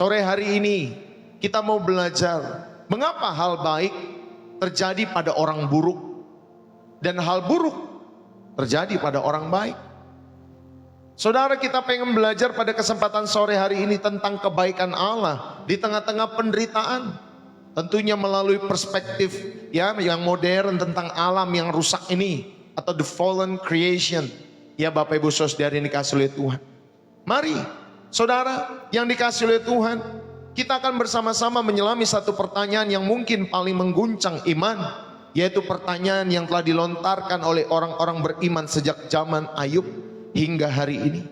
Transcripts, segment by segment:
Sore hari ini kita mau belajar mengapa hal baik terjadi pada orang buruk dan hal buruk terjadi pada orang baik. Saudara, kita pengen belajar pada kesempatan sore hari ini tentang kebaikan Allah di tengah-tengah penderitaan. Tentunya melalui perspektif yang modern tentang alam yang rusak ini atau the fallen creation. Ya Bapak Ibu Saudara yang dikasih oleh Tuhan. Mari saudara yang dikasih oleh Tuhan, kita akan bersama-sama menyelami satu pertanyaan yang mungkin paling mengguncang iman, yaitu pertanyaan yang telah dilontarkan oleh orang-orang beriman sejak zaman Ayub hingga hari ini.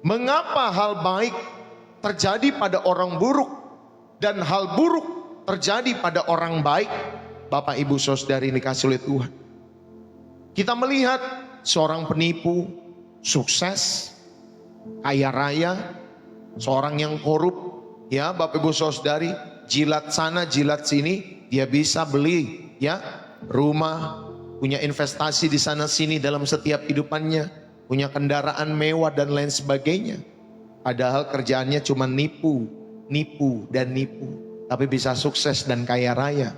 Mengapa hal baik terjadi pada orang buruk dan hal buruk terjadi pada orang baik? Bapak Ibu Saudari dikasih oleh Tuhan, kita melihat seorang penipu sukses, kaya raya, seorang yang korup, ya Bapak Ibu Saudari, jilat sana jilat sini, dia bisa beli ya rumah, punya investasi di sana sini dalam setiap kehidupannya, punya kendaraan mewah dan lain sebagainya. Padahal kerjaannya cuma nipu, nipu dan nipu, tapi bisa sukses dan kaya raya.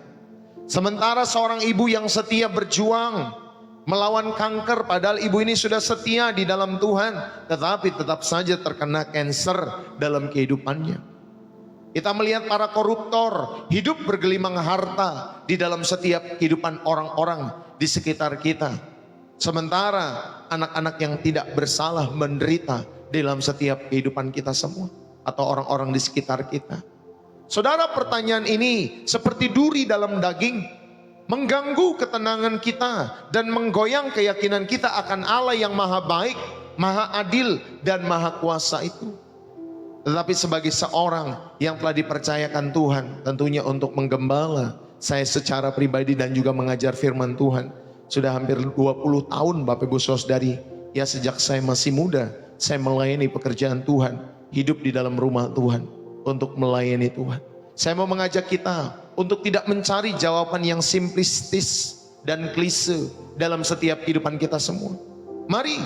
Sementara seorang ibu yang setia berjuang melawan kanker, padahal ibu ini sudah setia di dalam Tuhan, tetapi tetap saja terkena kanker dalam kehidupannya. Kita melihat para koruptor hidup bergelimang harta di dalam setiap kehidupan orang-orang di sekitar kita. Sementara anak-anak yang tidak bersalah menderita dalam setiap kehidupan kita semua atau orang-orang di sekitar kita. Saudara, pertanyaan ini seperti duri dalam daging, mengganggu ketenangan kita dan menggoyang keyakinan kita akan Allah yang maha baik, maha adil dan maha kuasa itu. Tetapi sebagai seorang yang telah dipercayakan Tuhan tentunya untuk menggembala saya secara pribadi dan juga mengajar firman Tuhan, sudah hampir 20 tahun Bapak Ibu Saudari, ya sejak saya masih muda saya melayani pekerjaan Tuhan, hidup di dalam rumah Tuhan untuk melayani Tuhan. Saya mau mengajak kita untuk tidak mencari jawaban yang simplistis dan klise dalam setiap kehidupan kita semua. Mari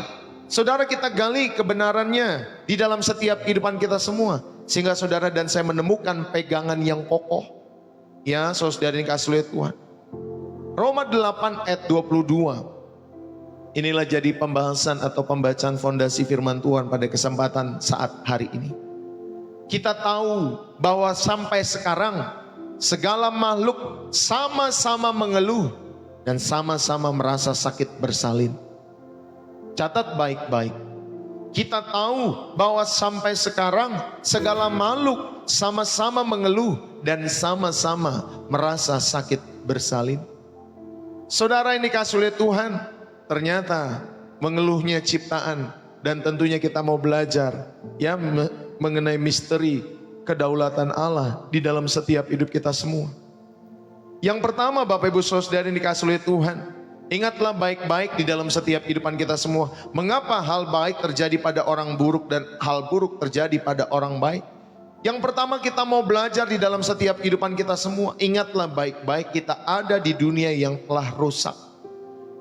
saudara kita gali kebenarannya di dalam setiap kehidupan kita semua, sehingga saudara dan saya menemukan pegangan yang kokoh. Ya saudara yang dikasihi oleh Tuhan, Roma 8 ayat 22. Inilah jadi pembahasan atau pembacaan fondasi firman Tuhan pada kesempatan saat hari ini. Kita tahu bahwa sampai sekarang segala makhluk sama-sama mengeluh dan sama-sama merasa sakit bersalin. Catat baik-baik. Kita tahu bahwa sampai sekarang segala makhluk sama-sama mengeluh dan sama-sama merasa sakit bersalin. Saudara yang dikasihi oleh Tuhan, ternyata mengeluhnya ciptaan, dan tentunya kita mau belajar ya mengenai misteri kedaulatan Allah di dalam setiap hidup kita semua. Yang pertama Bapak Ibu Saudara yang dikasihi oleh Tuhan, ingatlah baik-baik di dalam setiap kehidupan kita semua, mengapa hal baik terjadi pada orang buruk dan hal buruk terjadi pada orang baik. Yang pertama kita mau belajar di dalam setiap kehidupan kita semua, ingatlah baik-baik kita ada di dunia yang telah rusak.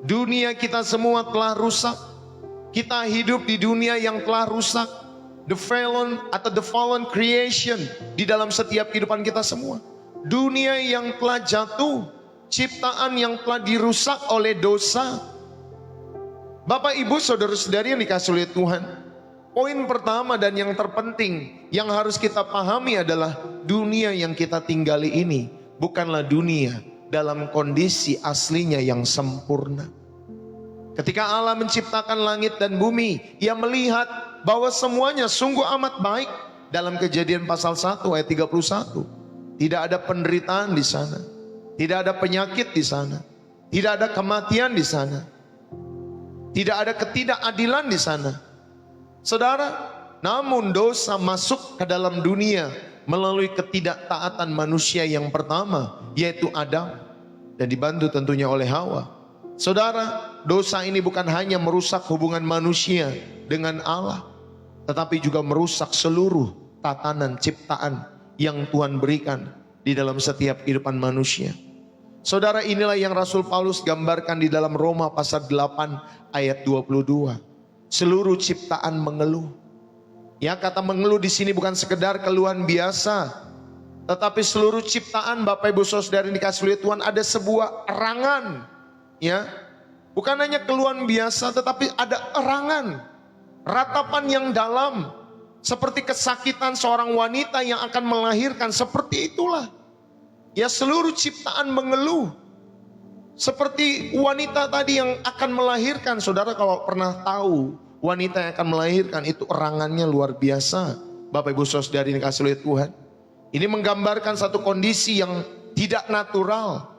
Dunia kita semua telah rusak. Kita hidup di dunia yang telah rusak. The fallen creation di dalam setiap kehidupan kita semua. Dunia yang telah jatuh, ciptaan yang telah dirusak oleh dosa. Bapak Ibu Saudara-saudari yang dikasihi oleh Tuhan, poin pertama dan yang terpenting yang harus kita pahami adalah dunia yang kita tinggali ini bukanlah dunia dalam kondisi aslinya yang sempurna. Ketika Allah menciptakan langit dan bumi, Ia melihat bahwa semuanya sungguh amat baik. Dalam Kejadian pasal 1 ayat 31. Tidak ada penderitaan di sana. Tidak ada penyakit di sana. Tidak ada kematian di sana. Tidak ada ketidakadilan di sana. Saudara, namun dosa masuk ke dalam dunia melalui ketidaktaatan manusia yang pertama, yaitu Adam, dan dibantu tentunya oleh Hawa. Saudara, dosa ini bukan hanya merusak hubungan manusia dengan Allah, tetapi juga merusak seluruh tatanan ciptaan yang Tuhan berikan di dalam setiap kehidupan manusia. Saudara, inilah yang Rasul Paulus gambarkan di dalam Roma pasal 8 ayat 22. Seluruh ciptaan mengeluh. Ya, kata mengeluh di sini bukan sekedar keluhan biasa, tetapi seluruh ciptaan Bapak Ibu Saudara yang dikasihi oleh Tuhan ada sebuah erangan. Ya, bukan hanya keluhan biasa, tetapi ada erangan, ratapan yang dalam, seperti kesakitan seorang wanita yang akan melahirkan. Seperti itulah, ya, seluruh ciptaan mengeluh. Seperti wanita tadi yang akan melahirkan. Saudara kalau pernah tahu wanita yang akan melahirkan, itu erangannya luar biasa. Bapak Ibu Saudara yang dikasihi oleh Tuhan, ini menggambarkan satu kondisi yang tidak natural,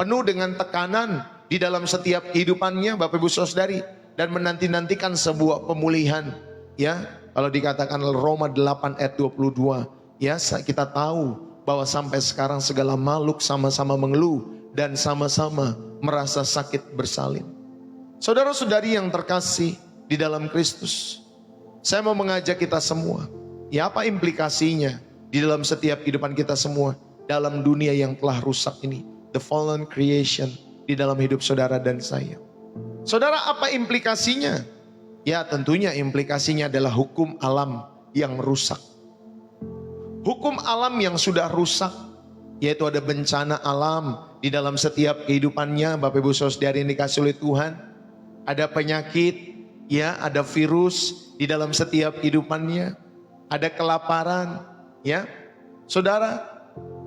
penuh dengan tekanan di dalam setiap kehidupannya Bapak Ibu Saudari, dan menanti-nantikan sebuah pemulihan. Ya, kalau dikatakan Roma 8 ayat 22, ya, kita tahu bahwa sampai sekarang segala makhluk sama-sama mengeluh dan sama-sama merasa sakit bersalin. Saudara-saudari yang terkasih di dalam Kristus, saya mau mengajak kita semua, ya, apa implikasinya di dalam setiap kehidupan kita semua dalam dunia yang telah rusak ini, the fallen creation, di dalam hidup saudara dan saya. Saudara, apa implikasinya? Ya, tentunya implikasinya adalah hukum alam yang rusak. Hukum alam yang sudah rusak, yaitu ada bencana alam di dalam setiap kehidupannya Bapak Ibu Saudara yang dikasihi oleh Tuhan. Ada penyakit, ya, ada virus di dalam setiap kehidupannya. Ada kelaparan, ya. Saudara,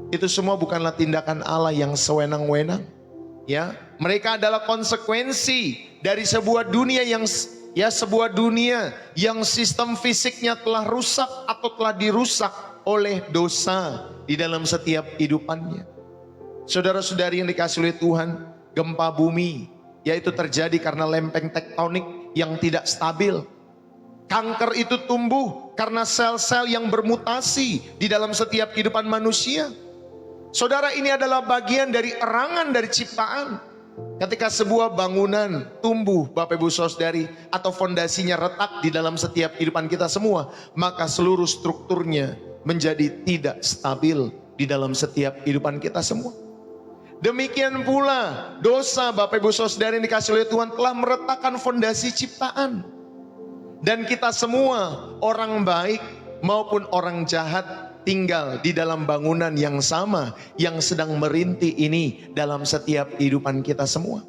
itu semua bukanlah tindakan Allah yang sewenang-wenang. Ya, mereka adalah konsekuensi dari sebuah dunia yang, ya, sebuah dunia yang sistem fisiknya telah rusak atau telah dirusak oleh dosa di dalam setiap kehidupannya. Saudara-saudari yang dikasihi oleh Tuhan, gempa bumi, yaitu terjadi karena lempeng tektonik yang tidak stabil. Kanker itu tumbuh karena sel-sel yang bermutasi di dalam setiap kehidupan manusia. Saudara, ini adalah bagian dari erangan dari ciptaan. Ketika sebuah bangunan tumbuh Bapak Ibu Saudari, atau fondasinya retak di dalam setiap kehidupan kita semua, maka seluruh strukturnya menjadi tidak stabil di dalam setiap kehidupan kita semua. Demikian pula dosa Bapak Ibu Saudari yang dikasihi oleh Tuhan telah meretakkan fondasi ciptaan. Dan kita semua, orang baik maupun orang jahat, tinggal di dalam bangunan yang sama yang sedang merintih ini dalam setiap kehidupan kita semua.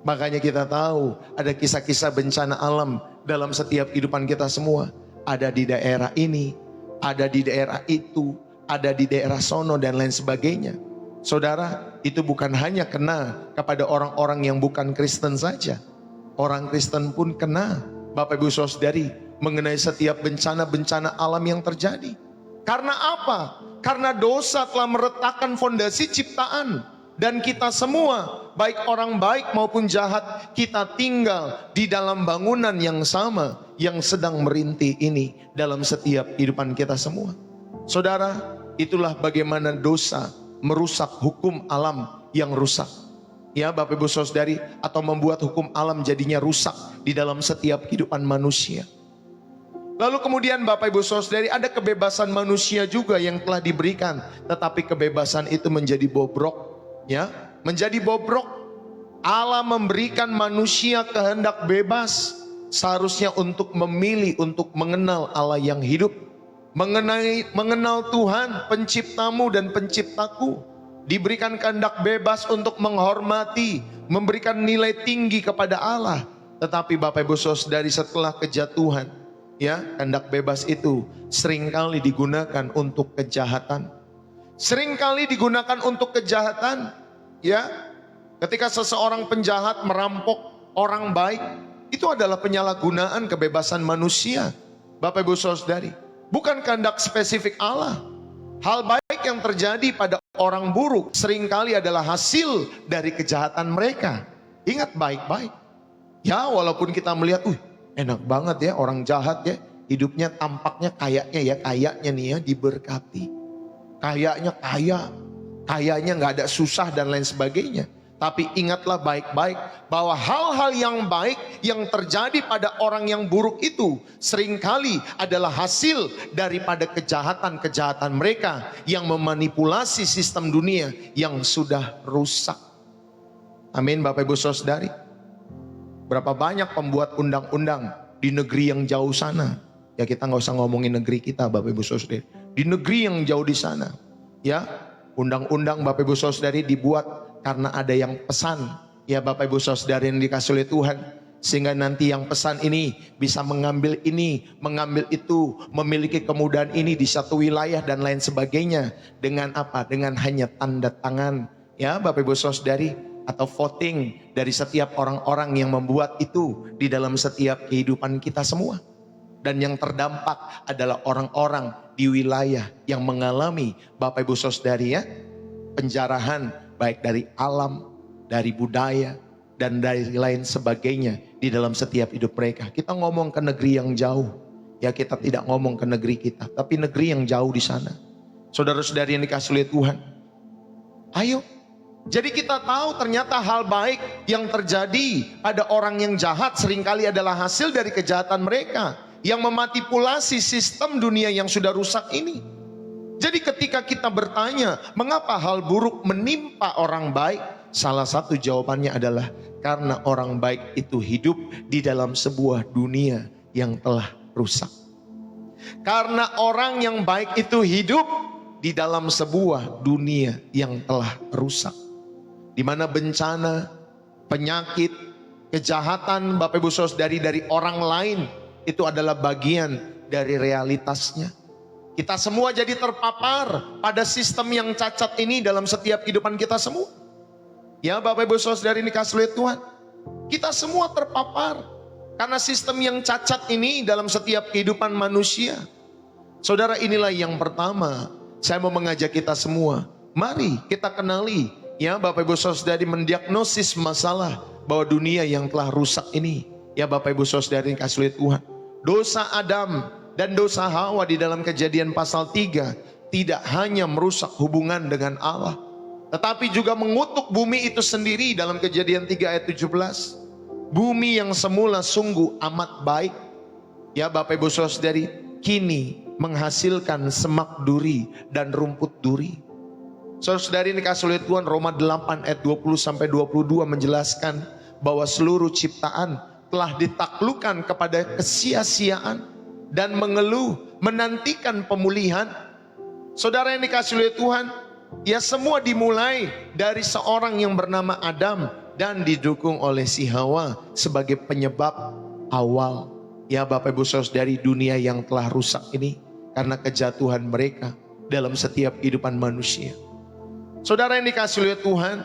Makanya kita tahu ada kisah-kisah bencana alam dalam setiap kehidupan kita semua. Ada di daerah ini, ada di daerah itu, ada di daerah sono dan lain sebagainya. Saudara, itu bukan hanya kena kepada orang-orang yang bukan Kristen saja. Orang Kristen pun kena, Bapak Ibu Saudari, mengenai setiap bencana-bencana alam yang terjadi. Karena apa? Karena dosa telah meretakkan fondasi ciptaan. Dan kita semua, baik orang baik maupun jahat, kita tinggal di dalam bangunan yang sama yang sedang merintih ini dalam setiap kehidupan kita semua. Saudara, itulah bagaimana dosa merusak hukum alam yang rusak. Ya Bapak Ibu Saudari, atau membuat hukum alam jadinya rusak di dalam setiap kehidupan manusia. Lalu kemudian Bapak Ibu Saudari, ada kebebasan manusia juga yang telah diberikan, tetapi kebebasan itu menjadi bobrok, ya, menjadi bobrok. Allah memberikan manusia kehendak bebas, seharusnya untuk memilih, untuk mengenal Allah yang hidup, mengenal Tuhan penciptamu dan penciptaku. Diberikan kehendak bebas untuk menghormati, memberikan nilai tinggi kepada Allah. Tetapi Bapak Ibu Saudari, setelah kejatuhan, ya, kehendak bebas itu seringkali digunakan untuk kejahatan. Seringkali digunakan untuk kejahatan, ya. Ketika seseorang penjahat merampok orang baik, itu adalah penyalahgunaan kebebasan manusia. Bapak Ibu Saudari, bukan kehendak spesifik Allah. Hal baik yang terjadi pada orang buruk seringkali adalah hasil dari kejahatan mereka. Ingat baik-baik. Ya, walaupun kita melihat, enak banget ya orang jahat ya, hidupnya tampaknya kayaknya nih ya diberkati. Kayaknya kayaknya nggak ada susah dan lain sebagainya. Tapi ingatlah baik-baik bahwa hal-hal yang baik yang terjadi pada orang yang buruk itu seringkali adalah hasil daripada kejahatan-kejahatan mereka yang memanipulasi sistem dunia yang sudah rusak. Amin Bapak Ibu Saudari. Berapa banyak pembuat undang-undang di negeri yang jauh sana, Ya kita nggak usah ngomongin negeri kita Bapak Ibu Saudari. Di negeri yang jauh di sana, ya undang-undang Bapak Ibu Saudari dibuat karena ada yang pesan, ya Bapak Ibu Saudari yang dikasih oleh Tuhan. Sehingga nanti yang pesan ini bisa mengambil ini, mengambil itu, memiliki kemudahan ini di satu wilayah dan lain sebagainya. Dengan apa? Dengan hanya tanda tangan, ya Bapak Ibu Saudari, atau voting dari setiap orang-orang yang membuat itu di dalam setiap kehidupan kita semua. Dan yang terdampak adalah orang-orang di wilayah yang mengalami Bapak Ibu Saudari ya, penjarahan baik dari alam, dari budaya, dan dari lain sebagainya di dalam setiap hidup mereka. Kita ngomong ke negeri yang jauh, ya kita tidak ngomong ke negeri kita, tapi negeri yang jauh di sana. Saudara-saudari yang dikasih oleh Tuhan, ayo. Jadi kita tahu ternyata hal baik yang terjadi pada orang yang jahat seringkali adalah hasil dari kejahatan mereka yang memanipulasi sistem dunia yang sudah rusak ini. Jadi ketika kita bertanya, mengapa hal buruk menimpa orang baik? Salah satu jawabannya adalah karena orang baik itu hidup di dalam sebuah dunia yang telah rusak. Karena orang yang baik itu hidup di dalam sebuah dunia yang telah rusak. Di mana bencana, penyakit, kejahatan Bapak Ibu Saudari dari orang lain itu adalah bagian dari realitasnya. Kita semua jadi terpapar pada sistem yang cacat ini dalam setiap kehidupan kita semua. Ya Bapak Ibu Saudari ini dikasih oleh Tuhan, kita semua terpapar karena sistem yang cacat ini dalam setiap kehidupan manusia. Saudara, inilah yang pertama saya mau mengajak kita semua, mari kita kenali, ya Bapak Ibu Saudari, mendiagnosis masalah bahwa dunia yang telah rusak ini, ya Bapak Ibu Saudari yang dikasih oleh Tuhan, dosa Adam dan dosa Hawa di dalam Kejadian pasal 3 tidak hanya merusak hubungan dengan Allah, tetapi juga mengutuk bumi itu sendiri dalam Kejadian 3 ayat 17. Bumi yang semula sungguh amat baik, ya Bapak Ibu Saudari, kini menghasilkan semak duri dan rumput duri. Saudara-saudari ini dikasih oleh Tuhan, Roma 8 ayat 20-22 menjelaskan bahwa seluruh ciptaan telah ditaklukkan kepada kesia-siaan dan mengeluh menantikan pemulihan. Saudara yang dikasih oleh Tuhan, ya semua dimulai dari seorang yang bernama Adam dan didukung oleh si Hawa sebagai penyebab awal, ya Bapak Ibu Saudari, dunia yang telah rusak ini karena kejatuhan mereka dalam setiap kehidupan manusia. Saudara yang dikasih oleh Tuhan,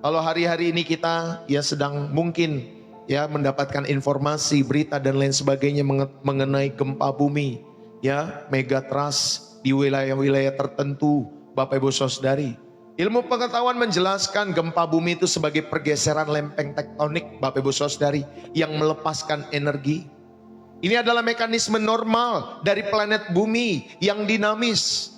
kalau hari-hari ini kita ya sedang mungkin ya mendapatkan informasi, berita dan lain sebagainya mengenai gempa bumi, ya megatrust di wilayah-wilayah tertentu, Bapak Ibu Saudari. Ilmu pengetahuan menjelaskan gempa bumi itu sebagai pergeseran lempeng tektonik, Bapak Ibu Saudari, yang melepaskan energi. Ini adalah mekanisme normal dari planet bumi yang dinamis.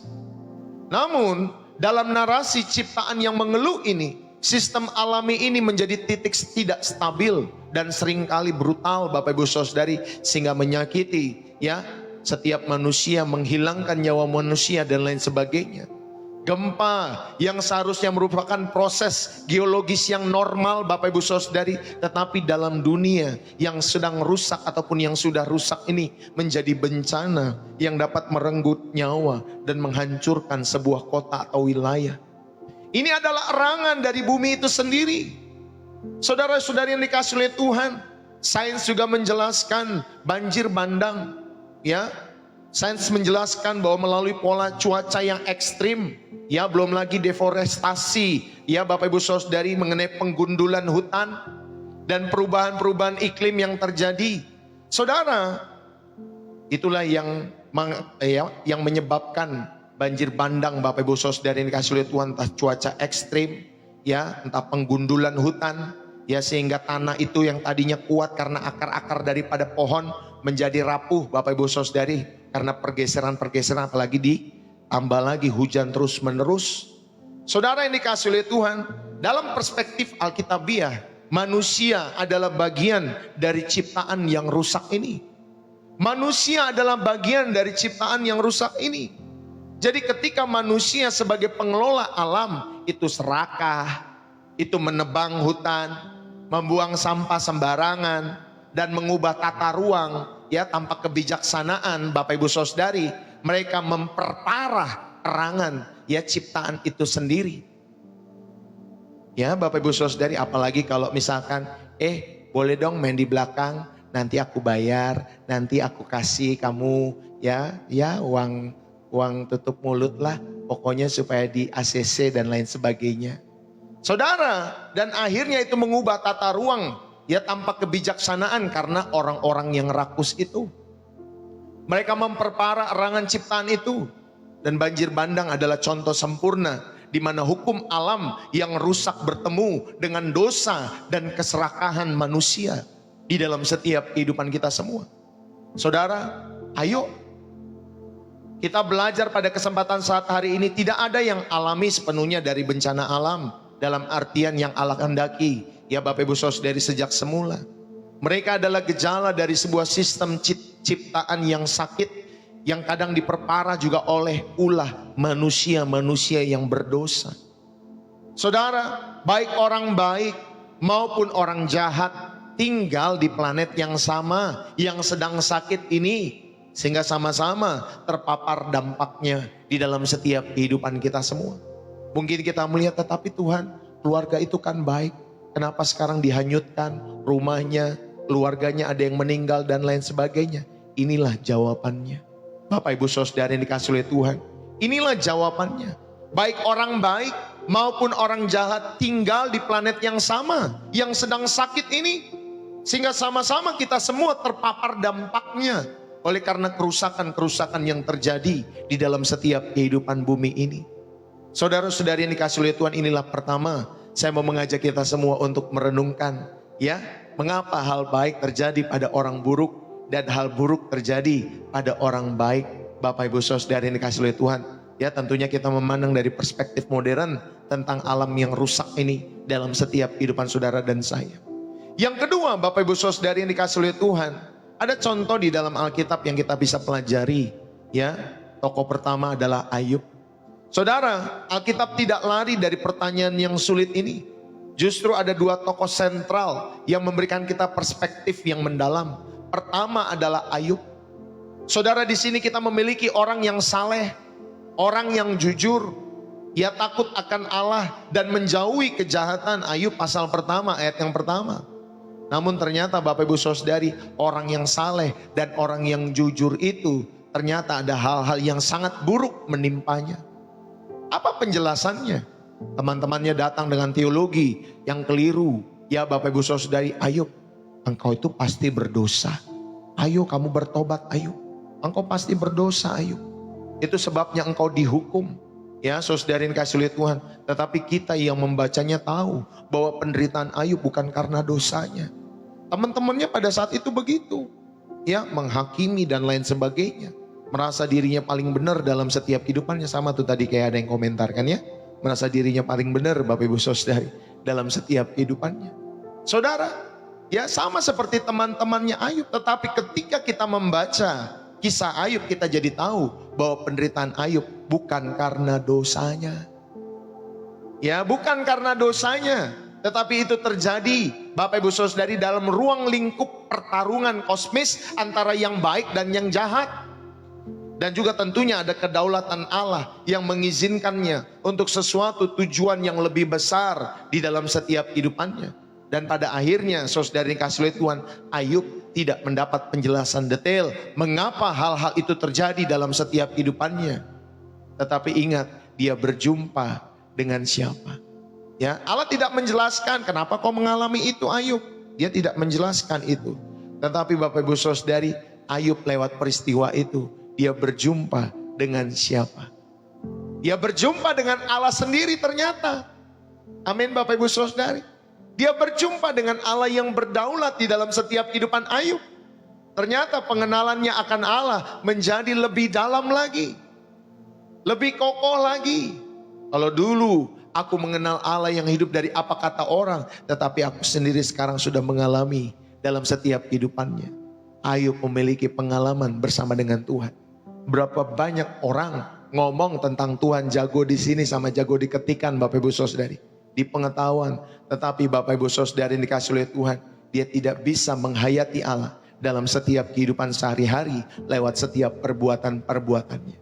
Namun dalam narasi ciptaan yang mengeluh ini, sistem alami ini menjadi titik tidak stabil dan seringkali brutal, Bapak Ibu Saudari, sehingga menyakiti ya setiap manusia, menghilangkan nyawa manusia dan lain sebagainya. Gempa yang seharusnya merupakan proses geologis yang normal, Bapak Ibu Saudari, tetapi dalam dunia yang sedang rusak ataupun yang sudah rusak ini menjadi bencana yang dapat merenggut nyawa dan menghancurkan sebuah kota atau wilayah. Ini adalah erangan dari bumi itu sendiri. Saudara-saudari yang dikasih oleh Tuhan, sains juga menjelaskan banjir bandang, ya. Sains menjelaskan bahwa melalui pola cuaca yang ekstrim, ya belum lagi deforestasi, ya Bapak Ibu Saudari, mengenai penggundulan hutan dan perubahan-perubahan iklim yang terjadi. Saudara, itulah yang menyebabkan banjir bandang, Bapak Ibu Saudari yang dikasih oleh Tuhan, entah cuaca ekstrim, ya entah penggundulan hutan, ya sehingga tanah itu yang tadinya kuat karena akar-akar daripada pohon menjadi rapuh, Bapak Ibu Saudari, karena pergeseran-pergeseran, apalagi ditambah lagi hujan terus menerus. Saudara yang dikasih oleh Tuhan, dalam perspektif Alkitabiah, manusia adalah bagian dari ciptaan yang rusak ini. Manusia adalah bagian dari ciptaan yang rusak ini. Jadi ketika manusia sebagai pengelola alam itu serakah, itu menebang hutan, membuang sampah sembarangan, dan mengubah tata ruang ya tanpa kebijaksanaan Bapak Ibu Saudari, mereka memperparah erangan ya ciptaan itu sendiri. Ya Bapak Ibu Saudari, apalagi kalau misalkan boleh dong main di belakang, nanti aku bayar, nanti aku kasih kamu ya uang tutup mulut lah, pokoknya supaya di ACC dan lain sebagainya. Saudara, dan akhirnya itu mengubah tata ruang ya tanpa kebijaksanaan karena orang-orang yang rakus itu. Mereka memperparah erangan ciptaan itu. Dan banjir bandang adalah contoh sempurna di mana hukum alam yang rusak bertemu dengan dosa dan keserakahan manusia di dalam setiap kehidupan kita semua. Saudara, ayo kita belajar pada kesempatan saat hari ini, tidak ada yang alami sepenuhnya dari bencana alam dalam artian yang Allah kehendaki. Ya Bapak Ibu Saudari, sejak semula mereka adalah gejala dari sebuah sistem ciptaan yang sakit, yang kadang diperparah juga oleh ulah manusia-manusia yang berdosa. Saudara, baik orang baik maupun orang jahat tinggal di planet yang sama, yang sedang sakit ini, sehingga sama-sama terpapar dampaknya di dalam setiap kehidupan kita semua. Mungkin kita melihat, tetapi Tuhan, keluarga itu kan baik, kenapa sekarang dihanyutkan rumahnya, keluarganya ada yang meninggal dan lain sebagainya. Inilah jawabannya. Bapak Ibu Saudara yang dikasihi oleh Tuhan, inilah jawabannya. Baik orang baik maupun orang jahat tinggal di planet yang sama, yang sedang sakit ini, sehingga sama-sama kita semua terpapar dampaknya oleh karena kerusakan-kerusakan yang terjadi di dalam setiap kehidupan bumi ini. Saudara-saudari yang dikasihi oleh Tuhan, inilah pertama saya mau mengajak kita semua untuk merenungkan ya, mengapa hal baik terjadi pada orang buruk dan hal buruk terjadi pada orang baik. Bapak Ibu Saudara yang dikasihi oleh Tuhan, ya tentunya kita memandang dari perspektif modern tentang alam yang rusak ini dalam setiap kehidupan saudara dan saya. Yang kedua, Bapak Ibu Saudara yang dikasihi oleh Tuhan, ada contoh di dalam Alkitab yang kita bisa pelajari. Ya, tokoh pertama adalah Ayub. Saudara, Alkitab tidak lari dari pertanyaan yang sulit ini. Justru ada dua tokoh sentral yang memberikan kita perspektif yang mendalam. Pertama adalah Ayub. Saudara, di sini kita memiliki orang yang saleh, orang yang jujur, ia takut akan Allah dan menjauhi kejahatan. Ayub pasal pertama ayat yang pertama. Namun ternyata Bapak Ibu Saudari, orang yang saleh dan orang yang jujur itu ternyata ada hal-hal yang sangat buruk menimpanya. Apa penjelasannya? Teman-temannya datang dengan teologi yang keliru. Ya Bapak Ibu Saudari, Ayub, engkau itu pasti berdosa. Ayo kamu bertobat, Ayub. Engkau pasti berdosa, Ayub. Itu sebabnya engkau dihukum. Ya saudara yang dikasihi oleh Tuhan. Tetapi kita yang membacanya tahu bahwa penderitaan Ayub bukan karena dosanya. Teman-temannya pada saat itu begitu. Ya, menghakimi dan lain sebagainya. Merasa dirinya paling benar dalam setiap kehidupannya. Sama tuh tadi kayak ada yang komentarkan ya. Merasa dirinya paling benar Bapak Ibu Saudari dalam setiap kehidupannya. Saudara, ya sama seperti teman-temannya Ayub. Tetapi ketika kita membaca kisah Ayub, kita jadi tahu bahwa penderitaan Ayub bukan karena dosanya. Ya, bukan karena dosanya. Tetapi itu terjadi Bapak Ibu Saudari dalam ruang lingkup pertarungan kosmis antara yang baik dan yang jahat. Dan juga tentunya ada kedaulatan Allah yang mengizinkannya untuk sesuatu tujuan yang lebih besar di dalam setiap kehidupannya. Dan pada akhirnya saudara dikasihi oleh Tuhan, Ayub tidak mendapat penjelasan detail mengapa hal-hal itu terjadi dalam setiap kehidupannya. Tetapi ingat, dia berjumpa dengan siapa? Ya, Allah tidak menjelaskan kenapa kau mengalami itu Ayub. Dia tidak menjelaskan itu. Tetapi Bapak Ibu Saudari, Ayub lewat peristiwa itu dia berjumpa dengan siapa? Dia berjumpa dengan Allah sendiri ternyata. Amin Bapak Ibu Saudari. Dia berjumpa dengan Allah yang berdaulat di dalam setiap kehidupan Ayub. Ternyata pengenalannya akan Allah menjadi lebih dalam lagi. Lebih kokoh lagi. Kalau dulu aku mengenal Allah yang hidup dari apa kata orang. Tetapi aku sendiri sekarang sudah mengalami dalam setiap kehidupannya. Ayub memiliki pengalaman bersama dengan Tuhan. Berapa banyak orang ngomong tentang Tuhan jago di sini sama jago di ketikan Bapak Ibu Saudari. Di pengetahuan. Tetapi Bapak Ibu Saudari yang dikasihi oleh Tuhan, dia tidak bisa menghayati Allah dalam setiap kehidupan sehari-hari lewat setiap perbuatan-perbuatannya.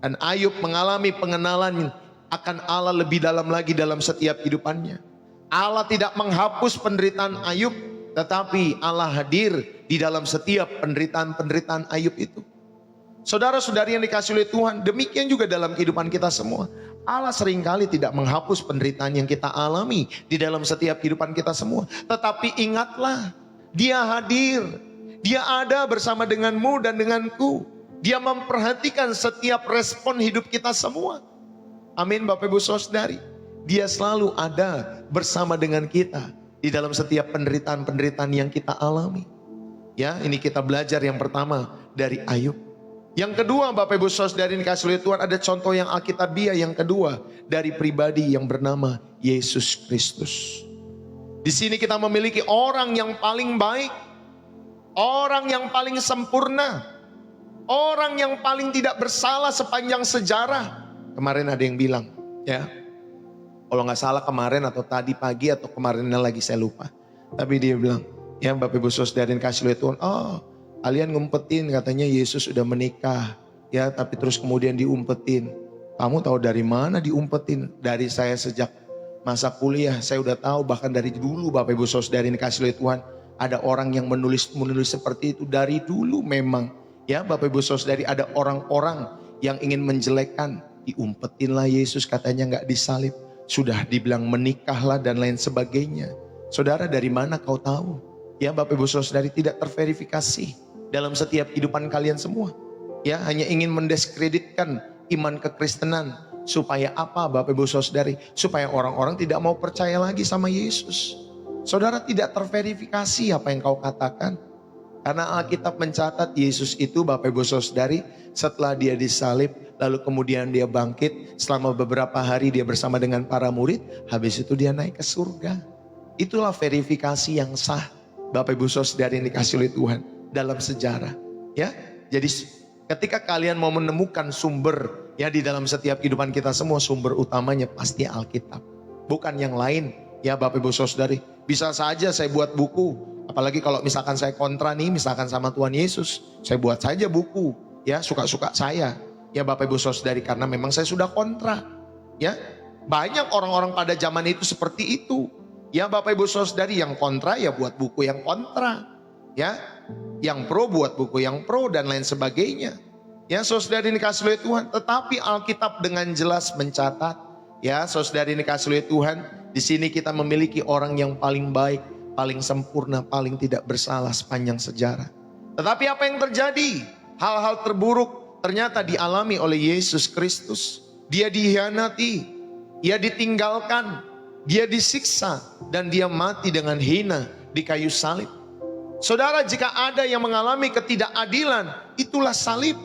Dan Ayub mengalami pengenalan akan Allah lebih dalam lagi dalam setiap kehidupannya. Allah tidak menghapus penderitaan Ayub, tetapi Allah hadir di dalam setiap penderitaan-penderitaan Ayub itu. Saudara-saudari yang dikasihi oleh Tuhan, demikian juga dalam kehidupan kita semua. Allah seringkali tidak menghapus penderitaan yang kita alami di dalam setiap kehidupan kita semua. Tetapi ingatlah, Dia hadir. Dia ada bersama denganmu dan denganku. Dia memperhatikan setiap respon hidup kita semua. Amin Bapak Ibu Saudari. Dia selalu ada bersama dengan kita di dalam setiap penderitaan-penderitaan yang kita alami. Ya, ini kita belajar yang pertama dari Ayub. Yang kedua Bapak Ibu Saudari yang dikasihi oleh Tuhan, ada contoh yang alkitabiah yang kedua dari pribadi yang bernama Yesus Kristus. Di sini kita memiliki orang yang paling baik, orang yang paling sempurna, orang yang paling tidak bersalah sepanjang sejarah. Kemarin ada yang bilang, ya, kalau nggak salah kemarin atau tadi pagi atau kemarinnya lagi saya lupa. Tapi dia bilang, ya Bapak Ibu Saudara yang dikasihi oleh Tuhan, oh kalian ngumpetin katanya Yesus sudah menikah. Ya tapi terus kemudian diumpetin. Kamu tahu dari mana diumpetin? Dari saya sejak masa kuliah, saya udah tahu bahkan dari dulu Bapak Ibu Saudara yang dikasihi oleh Tuhan. Ada orang yang menulis seperti itu dari dulu memang. Ya Bapak Ibu Saudari, ada orang-orang yang ingin menjelekkan. Diumpetinlah Yesus katanya nggak disalib. Sudah dibilang menikahlah dan lain sebagainya. Saudara dari mana kau tahu? Ya Bapak Ibu Saudari, tidak terverifikasi dalam setiap kehidupan kalian semua. Ya hanya ingin mendiskreditkan iman kekristenan. Supaya apa Bapak Ibu Saudari? Supaya orang-orang tidak mau percaya lagi sama Yesus. Saudara, tidak terverifikasi apa yang kau katakan. Karena Alkitab mencatat Yesus itu Bapak Ibu Saudari, setelah dia disalib, lalu kemudian dia bangkit, selama beberapa hari dia bersama dengan para murid, habis itu dia naik ke surga. Itulah verifikasi yang sah Bapak Ibu Saudari yang dikasihi oleh Tuhan dalam sejarah. Ya, jadi ketika kalian mau menemukan sumber ya di dalam setiap kehidupan kita semua, sumber utamanya pasti Alkitab, bukan yang lain. Ya Bapak Ibu Saudari, bisa saja saya buat buku, apalagi kalau misalkan saya kontra nih, misalkan sama Tuhan Yesus, saya buat saja buku, ya suka-suka saya, ya Bapak Ibu Saudari, karena memang saya sudah kontra, ya banyak orang-orang pada zaman itu seperti itu, ya Bapak Ibu Saudari, yang kontra ya buat buku yang kontra, ya yang pro buat buku yang pro dan lain sebagainya, ya Saudari dikasihi oleh Tuhan. Tetapi Alkitab dengan jelas mencatat, ya Saudari dikasihi oleh Tuhan, di sini kita memiliki orang yang paling baik, paling sempurna, paling tidak bersalah sepanjang sejarah. Tetapi apa yang terjadi? Hal-hal terburuk ternyata dialami oleh Yesus Kristus. Dia dihianati, dia ditinggalkan, dia disiksa, dan dia mati dengan hina di kayu salib. Saudara, jika ada yang mengalami ketidakadilan, itulah salib.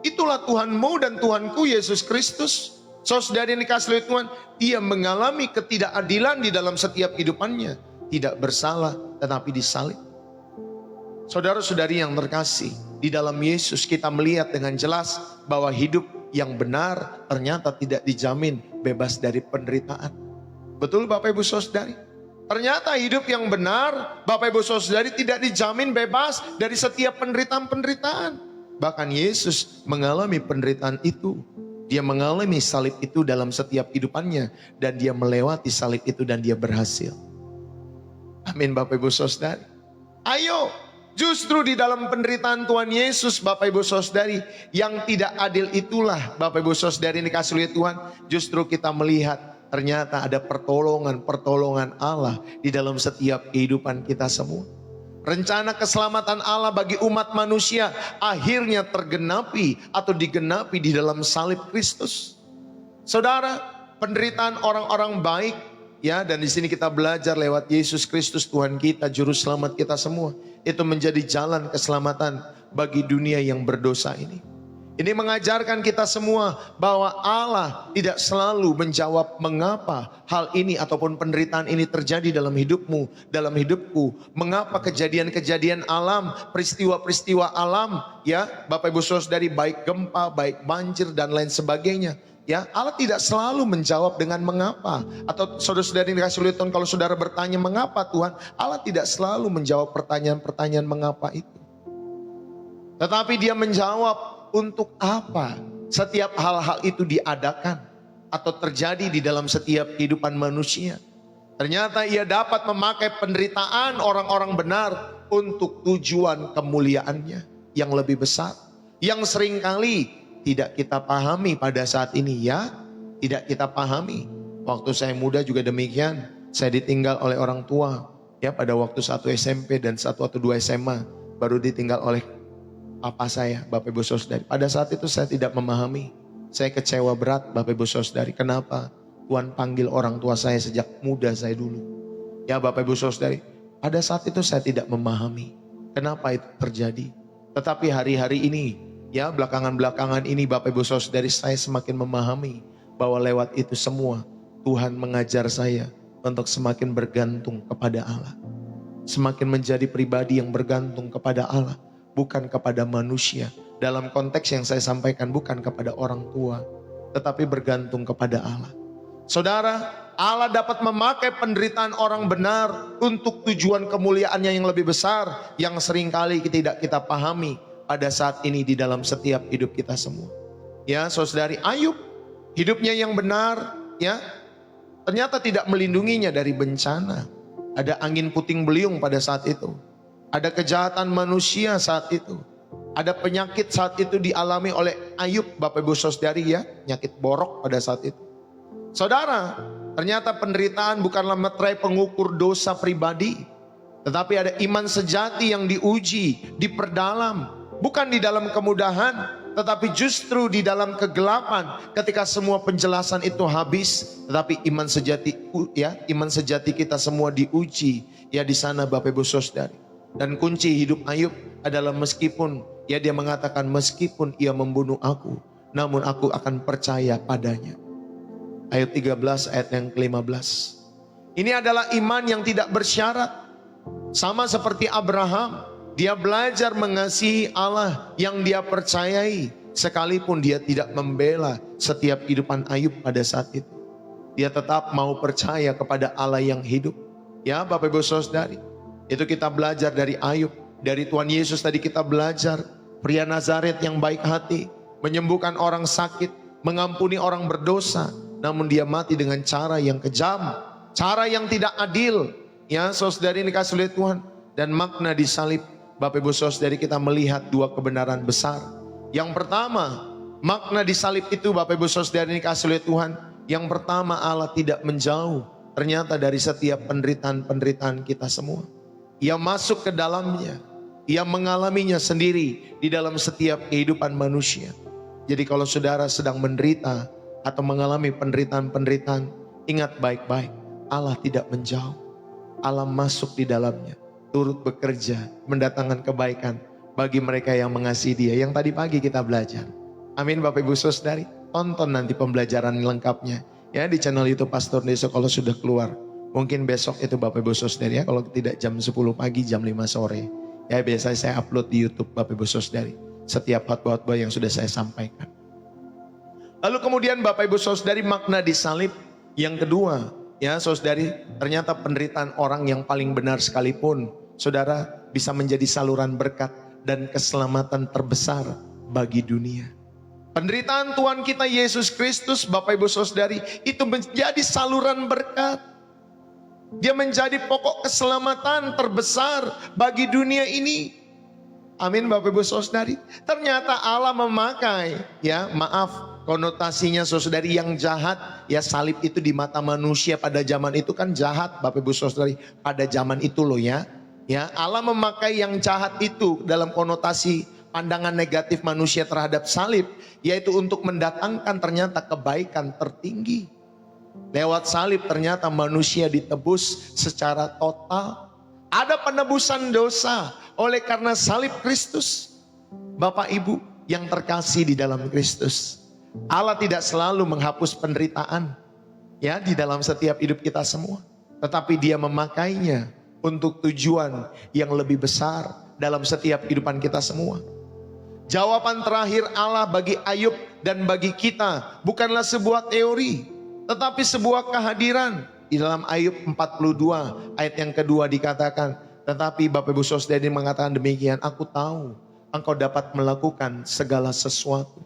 Itulah Tuhanmu dan Tuhanku Yesus Kristus. Saudara yang dikasihi oleh Tuhan, dia mengalami ketidakadilan di dalam setiap kehidupannya. Tidak bersalah tetapi disalib. Saudara-saudari yang terkasih, di dalam Yesus kita melihat dengan jelas bahwa hidup yang benar ternyata tidak dijamin bebas dari penderitaan. Betul Bapak Ibu Saudari? Ternyata hidup yang benar Bapak Ibu Saudari tidak dijamin bebas dari setiap penderitaan-penderitaan. Bahkan Yesus mengalami penderitaan itu. Dia mengalami salib itu dalam setiap kehidupannya. Dan dia melewati salib itu dan dia berhasil. Amin Bapak Ibu Saudari. Ayo, justru di dalam penderitaan Tuhan Yesus Bapak Ibu Saudari, yang tidak adil itulah Bapak Ibu Saudari yang dikasihi oleh Tuhan, justru kita melihat ternyata ada pertolongan Allah di dalam setiap kehidupan kita semua. Rencana keselamatan Allah bagi umat manusia akhirnya tergenapi atau digenapi di dalam salib Kristus. Saudara, penderitaan orang-orang baik, ya, dan di sini kita belajar lewat Yesus Kristus Tuhan kita, juru selamat kita semua, itu menjadi jalan keselamatan bagi dunia yang berdosa ini. Ini mengajarkan kita semua bahwa Allah tidak selalu menjawab mengapa hal ini ataupun penderitaan ini terjadi dalam hidupmu, dalam hidupku. Mengapa kejadian-kejadian alam, peristiwa-peristiwa alam, ya Bapak Ibu Saudari, baik gempa, baik banjir dan lain sebagainya, Ya, Allah tidak selalu menjawab dengan mengapa. Atau saudara-saudari dikasih oleh Tuhan, kalau saudara bertanya mengapa Tuhan, Allah tidak selalu menjawab pertanyaan-pertanyaan mengapa itu. Tetapi dia menjawab untuk apa setiap hal-hal itu diadakan atau terjadi di dalam setiap kehidupan manusia. Ternyata ia dapat memakai penderitaan orang-orang benar untuk tujuan kemuliaannya yang lebih besar. Yang seringkali tidak kita pahami pada saat ini, ya. Tidak kita pahami. Waktu saya muda juga demikian. Saya ditinggal oleh orang tua. Ya, pada waktu 1 SMP dan 1 atau 2 SMA. Baru ditinggal oleh papa saya, Bapak Ibu Saudari. Pada saat itu saya tidak memahami. Saya kecewa berat, Bapak Ibu Saudari. Kenapa? Tuhan panggil orang tua saya sejak muda saya dulu. Ya Bapak Ibu Saudari. Pada saat itu saya tidak memahami. Kenapa itu terjadi. Tetapi hari-hari ini, ya belakangan-belakangan ini Bapak Ibu Saudari, saya semakin memahami bahwa lewat itu semua Tuhan mengajar saya untuk semakin bergantung kepada Allah. Semakin menjadi pribadi yang bergantung kepada Allah, bukan kepada manusia. Dalam konteks yang saya sampaikan, bukan kepada orang tua, tetapi bergantung kepada Allah. Saudara, Allah dapat memakai penderitaan orang benar untuk tujuan kemuliaannya yang lebih besar, yang seringkali tidak kita pahami pada saat ini di dalam setiap hidup kita semua. Ya, saudari, Ayub hidupnya yang benar, ya, ternyata tidak melindunginya dari bencana. Ada angin puting beliung pada saat itu. Ada kejahatan manusia saat itu. Ada penyakit saat itu dialami oleh Ayub, Bapak Ibu Saudari, ya, penyakit borok pada saat itu. Saudara, ternyata penderitaan bukanlah meterai pengukur dosa pribadi, tetapi ada iman sejati yang diuji, diperdalam. Bukan di dalam kemudahan, tetapi justru di dalam kegelapan. Ketika semua penjelasan itu habis, tetapi iman sejati, ya, iman sejati kita semua diuji, ya, di sana Bapak Ibu Saudari. Dan kunci hidup Ayub adalah meskipun, ya, dia mengatakan meskipun ia membunuh aku, namun aku akan percaya padanya. Ayat 13 ayat yang ke-15. Ini adalah iman yang tidak bersyarat. Sama seperti Abraham. Dia belajar mengasihi Allah yang dia percayai, sekalipun dia tidak membela setiap kehidupan Ayub pada saat itu. Dia tetap mau percaya kepada Allah yang hidup. Ya Bapak Ibu Saudari, itu kita belajar dari Ayub. Dari Tuhan Yesus tadi kita belajar. Pria Nazaret yang baik hati, menyembuhkan orang sakit, mengampuni orang berdosa. Namun dia mati dengan cara yang kejam, cara yang tidak adil. Ya saudari ini dikasih oleh Tuhan. Dan makna di salib, Bapak Ibu Saudari, kita melihat dua kebenaran besar. Yang pertama, makna di salib itu Bapak Ibu Saudari dikasih oleh Tuhan. Yang pertama, Allah tidak menjauh ternyata dari setiap penderitaan-penderitaan kita semua. Ia masuk ke dalamnya. Ia mengalaminya sendiri di dalam setiap kehidupan manusia. Jadi kalau saudara sedang menderita atau mengalami penderitaan-penderitaan, ingat baik-baik, Allah tidak menjauh. Allah masuk di dalamnya, turut bekerja, mendatangkan kebaikan bagi mereka yang mengasihi Dia. Yang tadi pagi kita belajar. Amin Bapak Ibu Saudari. Tonton nanti pembelajaran lengkapnya ya di channel YouTube Pastor Deso kalau sudah keluar. Mungkin besok itu Bapak Ibu Saudari ya, kalau tidak jam 10 pagi, jam 5 sore. Ya biasanya saya upload di YouTube Bapak Ibu Saudari setiap khotbah yang sudah saya sampaikan. Lalu kemudian Bapak Ibu Saudari, makna di salib yang kedua, ya saudari, ternyata penderitaan orang yang paling benar sekalipun, saudara, bisa menjadi saluran berkat dan keselamatan terbesar bagi dunia. Penderitaan Tuhan kita Yesus Kristus, Bapak Ibu Saudari, itu menjadi saluran berkat. Dia menjadi pokok keselamatan terbesar bagi dunia ini. Amin Bapak Ibu Saudari. Ternyata Allah memakai, ya maaf, konotasinya saudari yang jahat. Ya salib itu di mata manusia pada zaman itu kan jahat Bapak Ibu Saudari. Pada zaman itu loh ya. Ya Allah memakai yang jahat itu dalam konotasi pandangan negatif manusia terhadap salib. Yaitu untuk mendatangkan ternyata kebaikan tertinggi. Lewat salib ternyata manusia ditebus secara total. Ada penebusan dosa oleh karena salib Kristus. Bapak Ibu yang terkasih di dalam Kristus, Allah tidak selalu menghapus penderitaan ya di dalam setiap hidup kita semua, tetapi Dia memakainya untuk tujuan yang lebih besar dalam setiap kehidupan kita semua. Jawaban terakhir Allah bagi Ayub dan bagi kita bukanlah sebuah teori, tetapi sebuah kehadiran. Di dalam Ayub 42 ayat yang kedua dikatakan, tetapi Bapak Ibu Saudara mengatakan demikian, aku tahu engkau dapat melakukan segala sesuatu.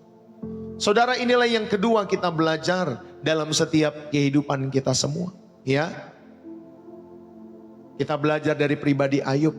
Saudara, inilah yang kedua kita belajar dalam setiap kehidupan kita semua. Ya, kita belajar dari pribadi Ayub.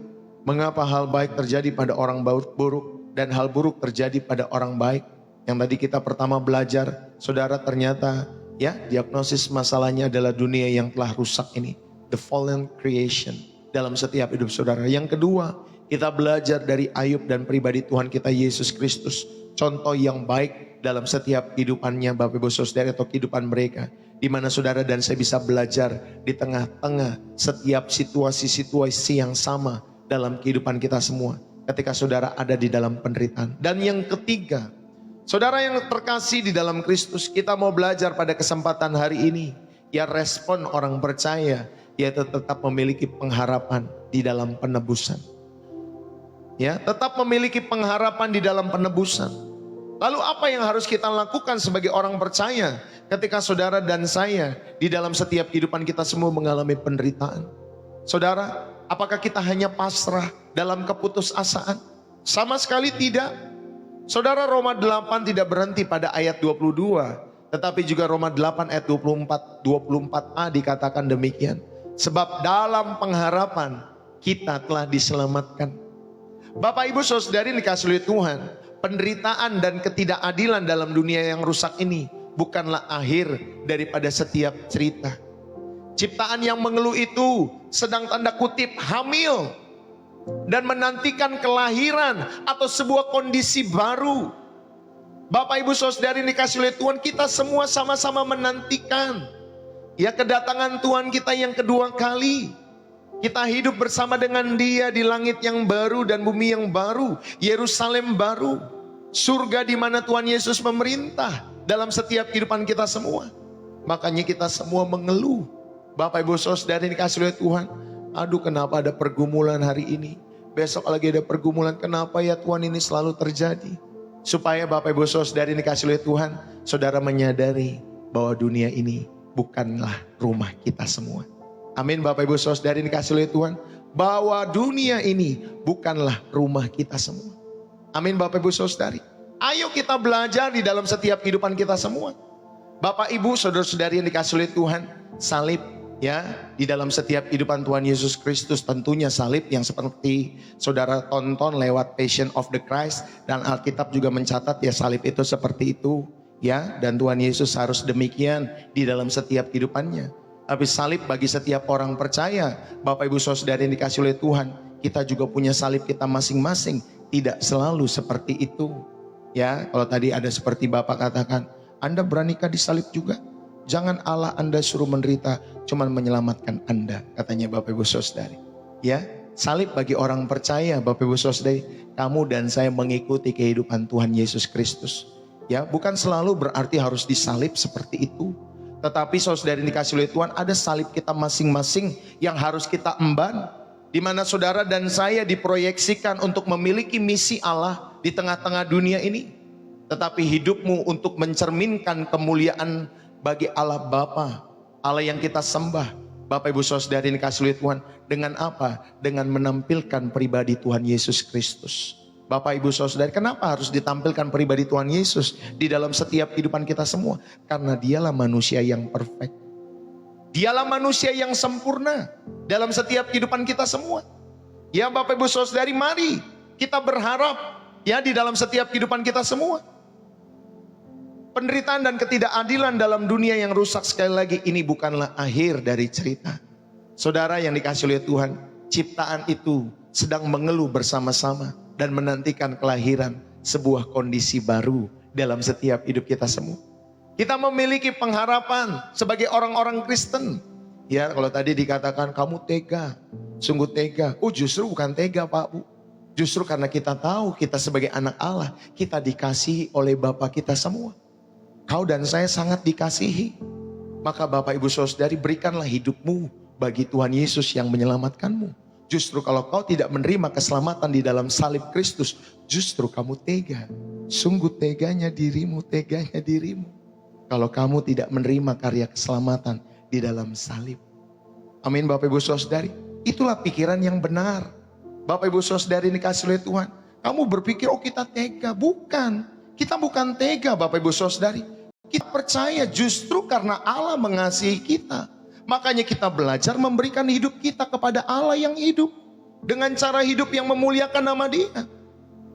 Mengapa hal baik terjadi pada orang buruk dan hal buruk terjadi pada orang baik. Yang tadi kita pertama belajar, saudara, ternyata ya, diagnosis masalahnya adalah dunia yang telah rusak ini. The fallen creation dalam setiap hidup saudara. Yang kedua, kita belajar dari Ayub dan pribadi Tuhan kita Yesus Kristus. Contoh yang baik dalam setiap kehidupannya Bapak Ibu Saudara atau kehidupan mereka. Di mana saudara dan saya bisa belajar di tengah-tengah setiap situasi-situasi yang sama dalam kehidupan kita semua. Ketika saudara ada di dalam penderitaan. Dan yang ketiga, saudara yang terkasih di dalam Kristus, kita mau belajar pada kesempatan hari ini. Ya, respon orang percaya, yaitu tetap memiliki pengharapan di dalam penebusan. Ya, tetap memiliki pengharapan di dalam penebusan. Lalu apa yang harus kita lakukan sebagai orang percaya ketika saudara dan saya di dalam setiap kehidupan kita semua mengalami penderitaan? Saudara, apakah kita hanya pasrah dalam keputusasaan? Sama sekali tidak. Saudara, Roma 8 tidak berhenti pada ayat 22. Tetapi juga Roma 8 ayat 24a dikatakan demikian. Sebab dalam pengharapan kita telah diselamatkan. Bapak Ibu Saudari dikasih oleh Tuhan, penderitaan dan ketidakadilan dalam dunia yang rusak ini bukanlah akhir daripada setiap cerita. Ciptaan yang mengeluh itu sedang tanda kutip hamil dan menantikan kelahiran atau sebuah kondisi baru. Bapak Ibu Saudari dikasih oleh Tuhan, kita semua sama-sama menantikan ya kedatangan Tuhan kita yang kedua kali. Kita hidup bersama dengan Dia di langit yang baru dan bumi yang baru, Yerusalem baru, surga di mana Tuhan Yesus memerintah dalam setiap kehidupan kita semua. Makanya kita semua mengeluh. Bapak Ibu Saudara dikasih oleh Tuhan, aduh kenapa ada pergumulan hari ini, besok lagi ada pergumulan, kenapa ya Tuhan ini selalu terjadi? Supaya Bapak Ibu Saudara dikasih oleh Tuhan, saudara menyadari bahwa dunia ini bukanlah rumah kita semua. Amin. Bapak Ibu Saudara dikasih oleh Tuhan, bahwa dunia ini bukanlah rumah kita semua. Amin Bapak Ibu Saudari. Ayo kita belajar di dalam setiap kehidupan kita semua. Bapak Ibu Saudara-saudari yang dikasih oleh Tuhan, salib ya di dalam setiap kehidupan Tuhan Yesus Kristus, tentunya salib yang seperti saudara tonton lewat Passion of the Christ, dan Alkitab juga mencatat ya salib itu seperti itu ya, dan Tuhan Yesus harus demikian di dalam setiap kehidupannya. Tapi salib bagi setiap orang percaya, Bapak Ibu Saudara yang dikasih oleh Tuhan, kita juga punya salib kita masing-masing. Tidak selalu seperti itu. Ya, kalau tadi ada seperti Bapak katakan, Anda beranikah disalib juga? Jangan Allah Anda suruh menderita, cuman menyelamatkan Anda, katanya Bapak Ibu Saudari. Ya, salib bagi orang percaya, Bapak Ibu Saudari, kamu dan saya mengikuti kehidupan Tuhan Yesus Kristus. Ya, bukan selalu berarti harus disalib seperti itu. Tetapi saudara yang dikasih oleh Tuhan, ada salib kita masing-masing yang harus kita emban. Di mana saudara dan saya diproyeksikan untuk memiliki misi Allah di tengah-tengah dunia ini. Tetapi hidupmu untuk mencerminkan kemuliaan bagi Allah Bapa, Allah yang kita sembah. Bapak Ibu Saudara yang dikasih oleh Tuhan, dengan apa? Dengan menampilkan pribadi Tuhan Yesus Kristus. Bapak Ibu Saudara, kenapa harus ditampilkan pribadi Tuhan Yesus di dalam setiap kehidupan kita semua? Karena Dialah manusia yang perfect. Dialah manusia yang sempurna dalam setiap kehidupan kita semua. Ya Bapak Ibu Saudari, mari kita berharap ya di dalam setiap kehidupan kita semua. Penderitaan dan ketidakadilan dalam dunia yang rusak, sekali lagi ini bukanlah akhir dari cerita. Saudara yang dikasih oleh Tuhan, ciptaan itu sedang mengeluh bersama-sama dan menantikan kelahiran sebuah kondisi baru dalam setiap hidup kita semua. Kita memiliki pengharapan sebagai orang-orang Kristen. Ya, kalau tadi dikatakan kamu tega, sungguh tega. Oh, justru bukan tega Pak Bu. Justru karena kita tahu kita sebagai anak Allah, kita dikasihi oleh Bapa kita semua. Kau dan saya sangat dikasihi. Maka Bapak Ibu Saudari, berikanlah hidupmu bagi Tuhan Yesus yang menyelamatkanmu. Justru kalau kau tidak menerima keselamatan di dalam salib Kristus, justru kamu tega. Sungguh teganya dirimu, teganya dirimu. Kalau kamu tidak menerima karya keselamatan di dalam salib. Amin Bapak Ibu Saudari. Itulah pikiran yang benar. Bapak Ibu Saudari ini kasih oleh Tuhan. Kamu berpikir, oh kita tega. Bukan. Kita bukan tega Bapak Ibu Saudari. Kita percaya justru karena Allah mengasihi kita. Makanya kita belajar memberikan hidup kita kepada Allah yang hidup. Dengan cara hidup yang memuliakan nama Dia.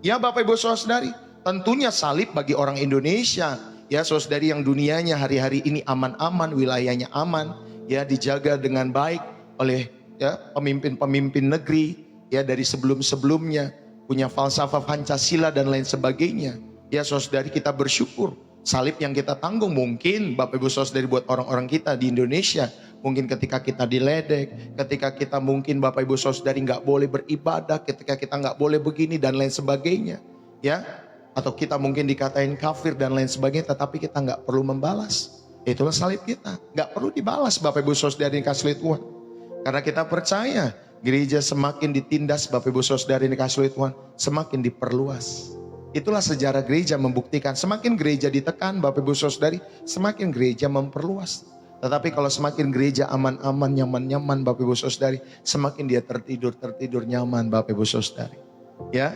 Ya Bapak Ibu Saudari. Tentunya salib bagi orang Indonesia. Ya saudari yang dunianya hari-hari ini aman-aman, wilayahnya aman. Ya dijaga dengan baik oleh ya pemimpin-pemimpin negeri. Ya dari sebelum-sebelumnya. Punya falsafah Pancasila dan lain sebagainya. Ya saudari kita bersyukur. Salib yang kita tanggung mungkin Bapak Ibu Saudari buat orang-orang kita di Indonesia. Mungkin ketika kita diledek, ketika kita mungkin Bapak Ibu Saudari nggak boleh beribadah, ketika kita nggak boleh begini dan lain sebagainya. Ya, atau kita mungkin dikatain kafir dan lain sebagainya, tetapi kita nggak perlu membalas. Itulah salib kita, nggak perlu dibalas Bapak Ibu Saudari yang kasih oleh Tuhan. Karena kita percaya gereja semakin ditindas Bapak Ibu Saudari yang kasih oleh Tuhan, semakin diperluas. Itulah sejarah gereja membuktikan semakin gereja ditekan Bapak Ibu Saudari, semakin gereja memperluas. Tetapi kalau semakin gereja aman-aman, nyaman-nyaman Bapak Ibu Saudari, semakin dia tertidur nyaman Bapak Ibu Saudari. Ya.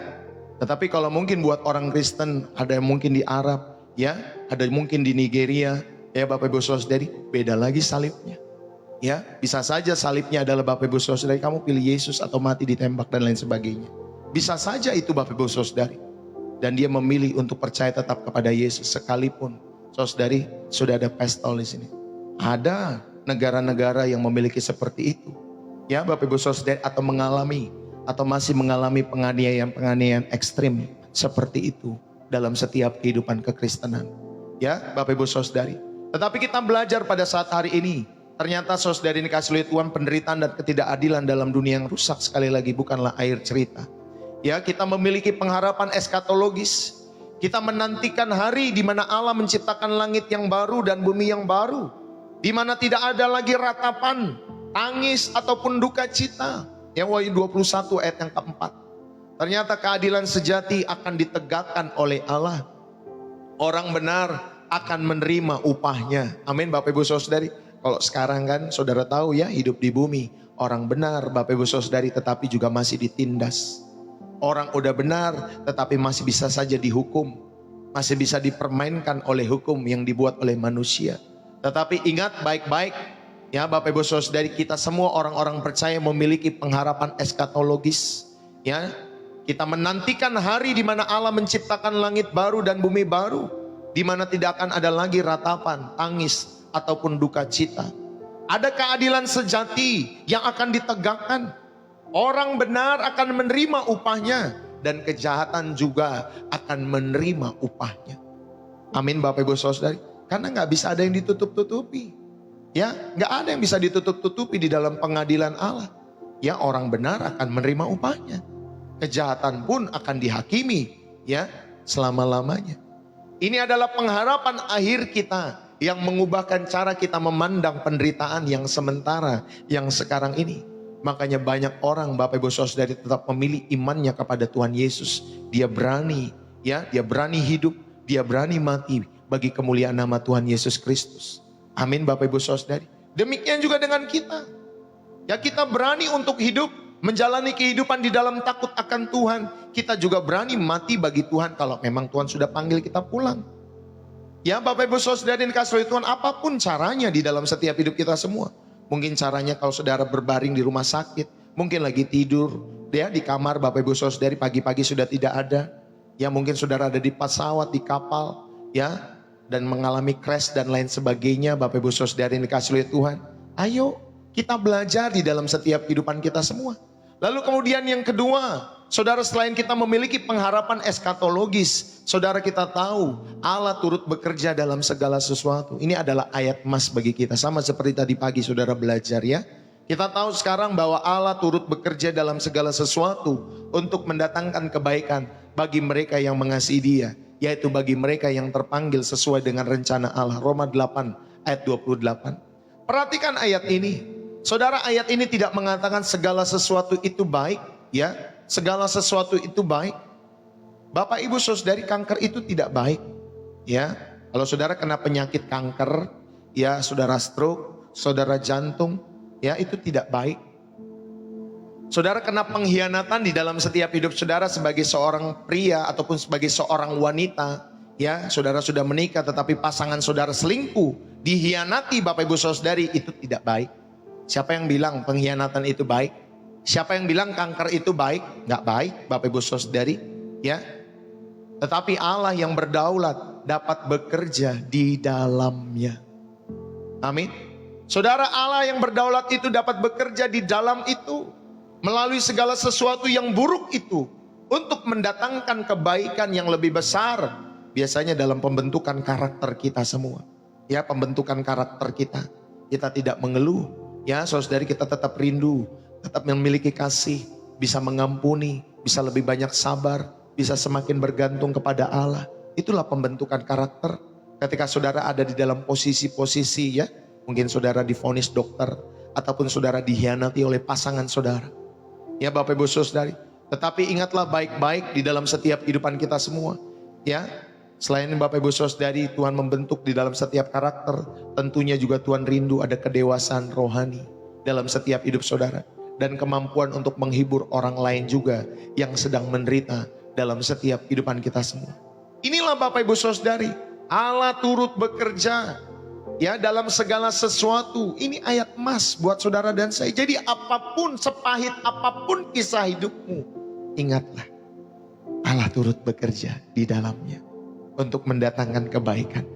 Tetapi kalau mungkin buat orang Kristen, ada yang mungkin di Arab, ya, ada mungkin di Nigeria, ya Bapak Ibu Saudari, beda lagi salibnya. Ya, bisa saja salibnya adalah Bapak Ibu Saudari, kamu pilih Yesus atau mati ditembak dan lain sebagainya. Bisa saja itu Bapak Ibu Saudari. Dan dia memilih untuk percaya tetap kepada Yesus sekalipun. Saudari, sudah ada pestol di sini. Ada negara-negara yang memiliki seperti itu. Ya, Bapak Ibu Saudari, atau mengalami atau masih mengalami penganiayaan ekstrim seperti itu dalam setiap kehidupan kekristenan. Ya, Bapak Ibu Saudari. Tetapi kita belajar pada saat hari ini, ternyata saudari ini kasih oleh Tuhan, penderitaan dan ketidakadilan dalam dunia yang rusak sekali lagi bukanlah akhir cerita. Ya, kita memiliki pengharapan eskatologis. Kita menantikan hari di mana Allah menciptakan langit yang baru dan bumi yang baru, di mana tidak ada lagi ratapan, tangis ataupun duka cita. Yang Wahyu 21 ayat yang keempat. Ternyata keadilan sejati akan ditegakkan oleh Allah. Orang benar akan menerima upahnya. Amin Bapak Ibu Saudari. Kalau sekarang kan saudara tahu ya, hidup di bumi, orang benar Bapak Ibu Saudari tetapi juga masih ditindas. Orang udah benar tetapi masih bisa saja dihukum. Masih bisa dipermainkan oleh hukum yang dibuat oleh manusia. Tetapi ingat baik-baik ya Bapak Ibu Saudari, kita semua orang-orang percaya memiliki pengharapan eskatologis. Ya, kita menantikan hari di mana Allah menciptakan langit baru dan bumi baru, di mana tidak akan ada lagi ratapan, tangis ataupun duka cita. Ada keadilan sejati yang akan ditegakkan. Orang benar akan menerima upahnya dan kejahatan juga akan menerima upahnya. Amin Bapak Ibu Saudari. Karena nggak bisa ada yang ditutup-tutupi. Ya, nggak ada yang bisa ditutup-tutupi di dalam pengadilan Allah. Ya, orang benar akan menerima upahnya. Kejahatan pun akan dihakimi ya selama-lamanya. Ini adalah pengharapan akhir kita yang mengubahkan cara kita memandang penderitaan yang sementara, yang sekarang ini. Makanya banyak orang Bapak Ibu Saudari tetap memilih imannya kepada Tuhan Yesus. Dia berani ya, dia berani hidup, dia berani mati bagi kemuliaan nama Tuhan Yesus Kristus. Amin Bapak Ibu Saudari. Demikian juga dengan kita. Ya, kita berani untuk hidup, menjalani kehidupan di dalam takut akan Tuhan. Kita juga berani mati bagi Tuhan kalau memang Tuhan sudah panggil kita pulang. Ya Bapak Ibu Saudari yang dikasihi Tuhan, apapun caranya di dalam setiap hidup kita semua. Mungkin caranya kalau saudara berbaring di rumah sakit, mungkin lagi tidur, dia di kamar Bapak Ibu Saudari pagi-pagi sudah tidak ada. Ya mungkin saudara ada di pesawat, di kapal, ya, dan mengalami crash dan lain sebagainya. Bapak Ibu Saudari yang dikasihi oleh Tuhan, ayo kita belajar di dalam setiap kehidupan kita semua. Lalu kemudian yang kedua, saudara, selain kita memiliki pengharapan eskatologis, saudara, kita tahu Allah turut bekerja dalam segala sesuatu. Ini adalah ayat emas bagi kita. Sama seperti tadi pagi saudara belajar ya. Kita tahu sekarang bahwa Allah turut bekerja dalam segala sesuatu untuk mendatangkan kebaikan bagi mereka yang mengasihi Dia, yaitu bagi mereka yang terpanggil sesuai dengan rencana Allah. Roma 8 ayat 28. Perhatikan ayat ini. Saudara, ayat ini tidak mengatakan segala sesuatu itu baik, ya. Segala sesuatu itu baik. Bapak Ibu Saudari, kanker itu tidak baik, ya. Kalau saudara kena penyakit kanker, ya, saudara stroke, saudara jantung, ya, itu tidak baik. Saudara kena pengkhianatan di dalam setiap hidup saudara sebagai seorang pria ataupun sebagai seorang wanita, ya, saudara sudah menikah tetapi pasangan saudara selingkuh, dihianati Bapak Ibu Saudari, itu tidak baik. Siapa yang bilang pengkhianatan itu baik? Siapa yang bilang kanker itu baik? Nggak baik Bapak Ibu Saudari, ya. Tetapi Allah yang berdaulat dapat bekerja di dalamnya. Amin. Saudara, Allah yang berdaulat itu dapat bekerja di dalam itu, melalui segala sesuatu yang buruk itu, untuk mendatangkan kebaikan yang lebih besar. Biasanya dalam pembentukan karakter kita semua, ya, pembentukan karakter kita. Kita tidak mengeluh, ya, saudari, kita tetap rindu, tetap memiliki kasih, bisa mengampuni, bisa lebih banyak sabar, bisa semakin bergantung kepada Allah. Itulah pembentukan karakter. Ketika saudara ada di dalam posisi-posisi, ya, mungkin saudara divonis dokter, ataupun saudara dihianati oleh pasangan saudara, ya Bapak Ibu Saudari. Tetapi ingatlah baik-baik di dalam setiap kehidupan kita semua, ya. Selain Bapak Ibu Saudari, Tuhan membentuk di dalam setiap karakter, tentunya juga Tuhan rindu ada kedewasaan rohani dalam setiap hidup saudara, dan kemampuan untuk menghibur orang lain juga yang sedang menderita dalam setiap kehidupan kita semua. Inilah Bapak Ibu Saudari, Allah turut bekerja, ya, dalam segala sesuatu. Ini ayat emas buat saudara dan saya. Jadi apapun, sepahit apapun kisah hidupmu, ingatlah Allah turut bekerja di dalamnya untuk mendatangkan kebaikan.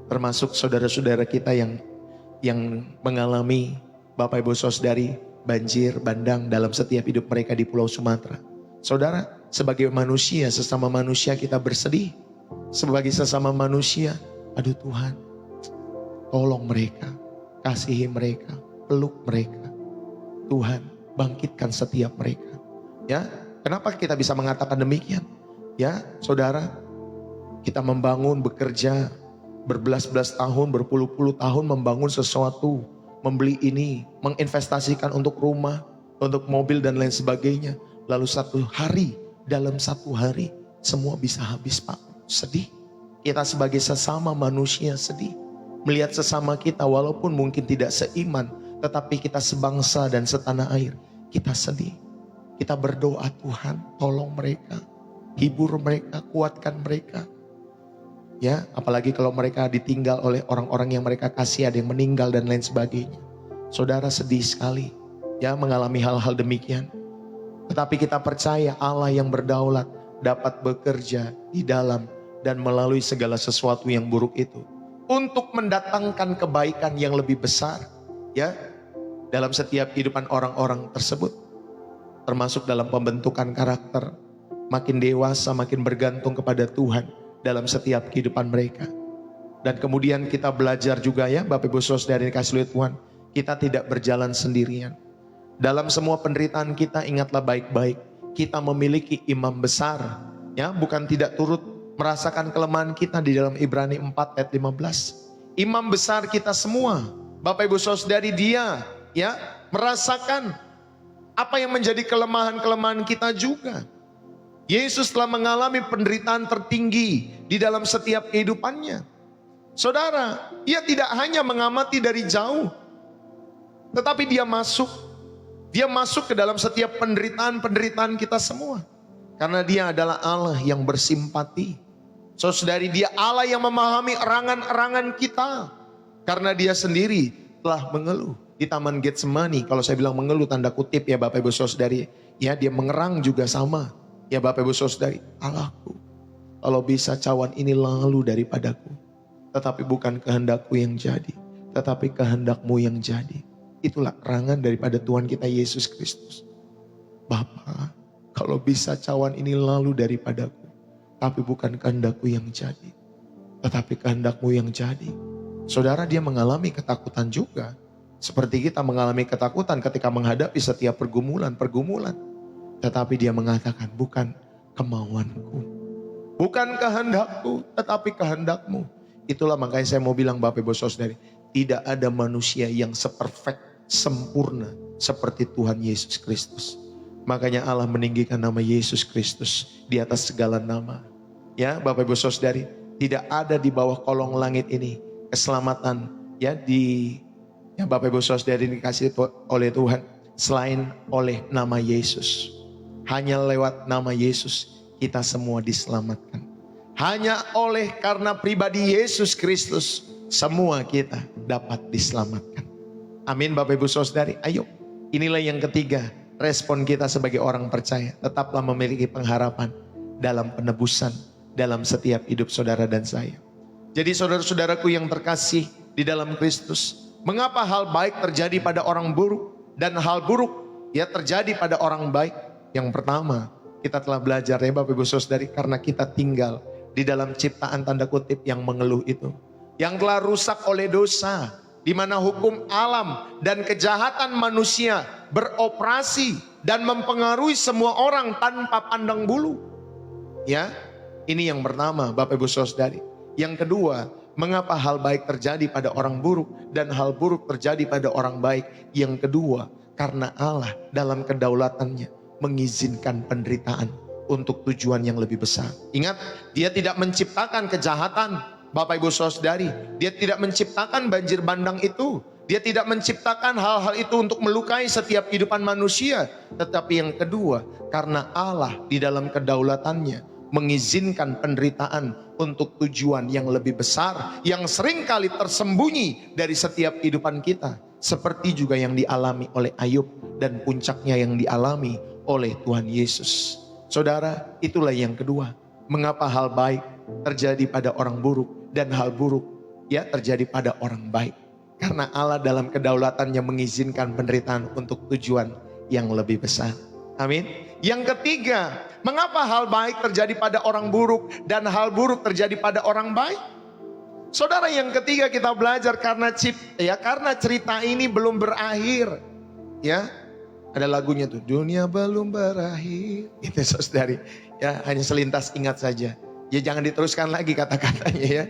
Termasuk saudara-saudara kita yang mengalami Bapak Ibu Saudari banjir bandang dalam setiap hidup mereka di Pulau Sumatera. Saudara, sebagai manusia, sesama manusia kita bersedih. Sebagai sesama manusia, aduh Tuhan, tolong mereka, kasihi mereka, peluk mereka. Tuhan, bangkitkan setiap mereka. Ya, kenapa kita bisa mengatakan demikian? Ya, saudara, kita membangun, bekerja berbelas-belas tahun, berpuluh-puluh tahun membangun sesuatu, membeli ini, menginvestasikan untuk rumah, untuk mobil dan lain sebagainya. Lalu dalam satu hari, semua bisa habis, Pak. Sedih. Kita sebagai sesama manusia sedih. Melihat sesama kita walaupun mungkin tidak seiman, tetapi kita sebangsa dan setanah air, kita sedih. Kita berdoa, Tuhan tolong mereka, hibur mereka, kuatkan mereka. Ya, apalagi kalau mereka ditinggal oleh orang-orang yang mereka kasih, ada yang meninggal dan lain sebagainya. Saudara sedih sekali, ya, mengalami hal-hal demikian. Tetapi kita percaya Allah yang berdaulat dapat bekerja di dalam dan melalui segala sesuatu yang buruk itu, untuk mendatangkan kebaikan yang lebih besar, ya, dalam setiap kehidupan orang-orang tersebut. Termasuk dalam pembentukan karakter, makin dewasa, makin bergantung kepada Tuhan dalam setiap kehidupan mereka. Dan kemudian kita belajar juga, ya Bapak Ibu Saudara dikasihi oleh Tuhan, kita tidak berjalan sendirian. Dalam semua penderitaan kita, ingatlah baik-baik, kita memiliki imam besar, ya, bukan tidak turut merasakan kelemahan kita di dalam Ibrani 4 ayat 15. Imam besar kita semua, Bapak Ibu Saudari, dia, ya, merasakan apa yang menjadi kelemahan-kelemahan kita juga. Yesus telah mengalami penderitaan tertinggi di dalam setiap kehidupannya. Saudara, dia tidak hanya mengamati dari jauh, tetapi dia masuk ke dalam setiap penderitaan kita semua. Karena dia adalah Allah yang bersimpati. Saudari, dia Allah yang memahami erangan-erangan kita. Karena dia sendiri telah mengeluh di Taman Getsemani. Kalau saya bilang mengeluh tanda kutip, ya Bapak Ibu Saudari, ya, dia mengerang juga sama. Ya Bapak Ibu Saudari, Allahku, kalau bisa cawan ini lalu daripadaku, tetapi bukan kehendakku yang jadi, tetapi kehendakmu yang jadi. Itulah erangan daripada Tuhan kita Yesus Kristus. Bapa, kalau bisa cawan ini lalu daripadaku, tapi bukan kehendakku yang jadi, tetapi kehendakmu yang jadi. Saudara, dia mengalami ketakutan juga. Seperti kita mengalami ketakutan ketika menghadapi setiap pergumulan. Tetapi dia mengatakan, bukan kemauanku, bukan kehendakku, tetapi kehendakmu. Itulah makanya saya mau bilang Bapak Ibu Saudari, tidak ada manusia yang seperfect sempurna seperti Tuhan Yesus Kristus. Makanya Allah meninggikan nama Yesus Kristus di atas segala nama. Ya, Bapak Ibu Saudari, tidak ada di bawah kolong langit ini keselamatan ya Bapak Ibu Saudari dikasih oleh Tuhan selain oleh nama Yesus. Hanya lewat nama Yesus kita semua diselamatkan. Hanya oleh karena pribadi Yesus Kristus semua kita dapat diselamatkan. Amin Bapak Ibu Saudari. Ayo, inilah yang ketiga. Respon kita sebagai orang percaya, tetaplah memiliki pengharapan dalam penebusan dalam setiap hidup saudara dan saya. Jadi saudara-saudaraku yang terkasih di dalam Kristus, mengapa hal baik terjadi pada orang buruk dan hal buruk ya terjadi pada orang baik? Yang pertama, kita telah belajar ya Bapak Ibu Saudari, karena kita tinggal di dalam ciptaan tanda kutip yang mengeluh itu, yang telah rusak oleh dosa, di mana hukum alam dan kejahatan manusia beroperasi dan mempengaruhi semua orang tanpa pandang bulu. Ya, ini yang pertama Bapak Ibu Saudari. Yang kedua, mengapa hal baik terjadi pada orang buruk dan hal buruk terjadi pada orang baik? Yang kedua, karena Allah dalam kedaulatannya mengizinkan penderitaan untuk tujuan yang lebih besar. Ingat, Dia tidak menciptakan kejahatan Bapak Ibu Saudari, Dia tidak menciptakan banjir bandang itu. Dia tidak menciptakan hal-hal itu untuk melukai setiap kehidupan manusia. Tetapi yang kedua, karena Allah di dalam kedaulatannya mengizinkan penderitaan untuk tujuan yang lebih besar, yang seringkali tersembunyi dari setiap kehidupan kita. Seperti juga yang dialami oleh Ayub dan puncaknya yang dialami oleh Tuhan Yesus. Saudara, itulah yang kedua. Mengapa hal baik terjadi pada orang buruk dan hal buruk ya terjadi pada orang baik? Karena Allah dalam kedaulatannya mengizinkan penderitaan untuk tujuan yang lebih besar. Amin. Yang ketiga, mengapa hal baik terjadi pada orang buruk dan hal buruk terjadi pada orang baik? Saudara, yang ketiga kita belajar karena cerita ini belum berakhir. Ya, ada lagunya tuh, dunia belum berakhir. Itu saudari, ya hanya selintas ingat saja. Ya jangan diteruskan lagi kata-katanya ya.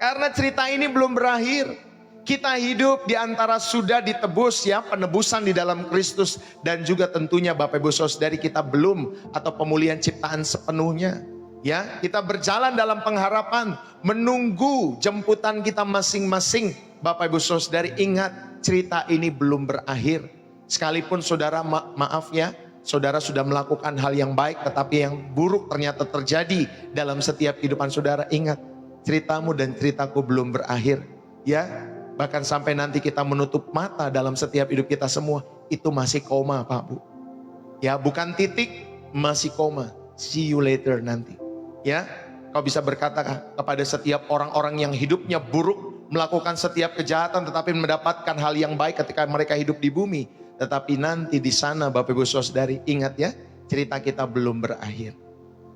Karena cerita ini belum berakhir. Kita hidup di antara sudah ditebus ya, penebusan di dalam Kristus. Dan juga tentunya Bapak Ibu Saudari, kita belum atau pemulihan ciptaan sepenuhnya. Ya, kita berjalan dalam pengharapan, menunggu jemputan kita masing-masing. Bapak Ibu Saudari, ingat cerita ini belum berakhir. Sekalipun saudara maaf ya, saudara sudah melakukan hal yang baik, tetapi yang buruk ternyata terjadi dalam setiap kehidupan saudara. Ingat, ceritamu dan ceritaku belum berakhir. Ya, bahkan sampai nanti kita menutup mata dalam setiap hidup kita semua, itu masih koma Pak Bu. Ya, bukan titik, masih koma. See you later nanti. Ya, kau bisa berkata kepada setiap orang-orang yang hidupnya buruk, melakukan setiap kejahatan tetapi mendapatkan hal yang baik ketika mereka hidup di bumi. Tetapi nanti di sana Bapak Ibu Saudari, ingat ya, cerita kita belum berakhir.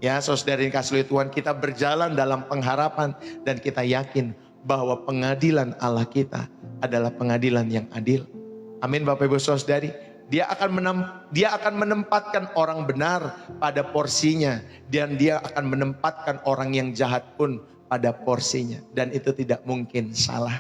Ya, saudari yang kasih oleh Tuhan, kita berjalan dalam pengharapan dan kita yakin bahwa pengadilan Allah kita adalah pengadilan yang adil. Amin Bapak Ibu Saudari. Dia akan menempatkan orang benar pada porsinya, dan Dia akan menempatkan orang yang jahat pun pada porsinya, dan itu tidak mungkin salah.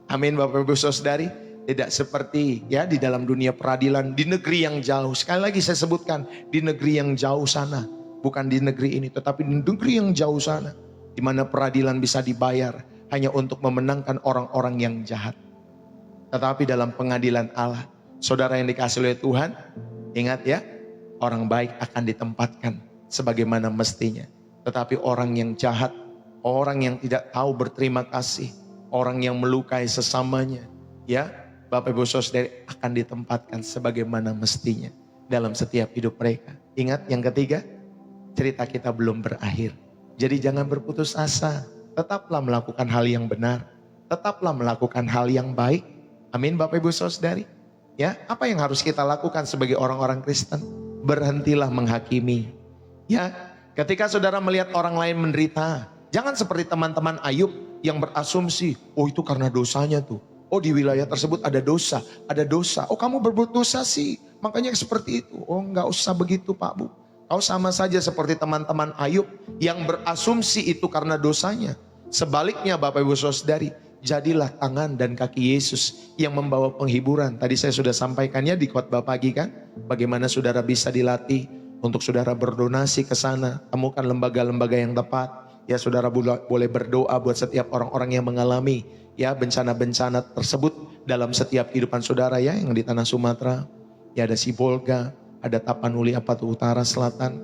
Amin Bapak Ibu Saudari. Tidak seperti ya di dalam dunia peradilan di negeri yang jauh. Sekali lagi saya sebutkan, di negeri yang jauh sana, bukan di negeri ini, tetapi di negeri yang jauh sana, di mana peradilan bisa dibayar hanya untuk memenangkan orang-orang yang jahat. Tetapi dalam pengadilan Allah, saudara yang dikasih oleh Tuhan, ingat ya, orang baik akan ditempatkan sebagaimana mestinya. Tetapi orang yang jahat, orang yang tidak tahu berterima kasih, orang yang melukai sesamanya, ya Bapak Ibu Saudari, akan ditempatkan sebagaimana mestinya dalam setiap hidup mereka. Ingat yang ketiga, cerita kita belum berakhir. Jadi jangan berputus asa. Tetaplah melakukan hal yang benar. Tetaplah melakukan hal yang baik. Amin Bapak Ibu Saudari. Ya, apa yang harus kita lakukan sebagai orang-orang Kristen? Berhentilah menghakimi. Ya, ketika saudara melihat orang lain menderita, jangan seperti teman-teman Ayub yang berasumsi, oh itu karena dosanya tuh. Oh di wilayah tersebut ada dosa, ada dosa. Oh kamu berbuat dosa sih, makanya seperti itu. Oh enggak usah begitu Pak Bu. Kau sama saja seperti teman-teman Ayub yang berasumsi itu karena dosanya. Sebaliknya Bapak Ibu Saudari, jadilah tangan dan kaki Yesus yang membawa penghiburan. Tadi saya sudah sampaikannya di khotbah pagi kan, bagaimana saudara bisa dilatih untuk saudara berdonasi ke sana, temukan lembaga-lembaga yang tepat. Ya, saudara boleh berdoa buat setiap orang-orang yang mengalami ya bencana-bencana tersebut dalam setiap kehidupan saudara ya, yang di tanah Sumatera. Ya, ada Sibolga, ada Tapanuli, apa tuh, utara, selatan,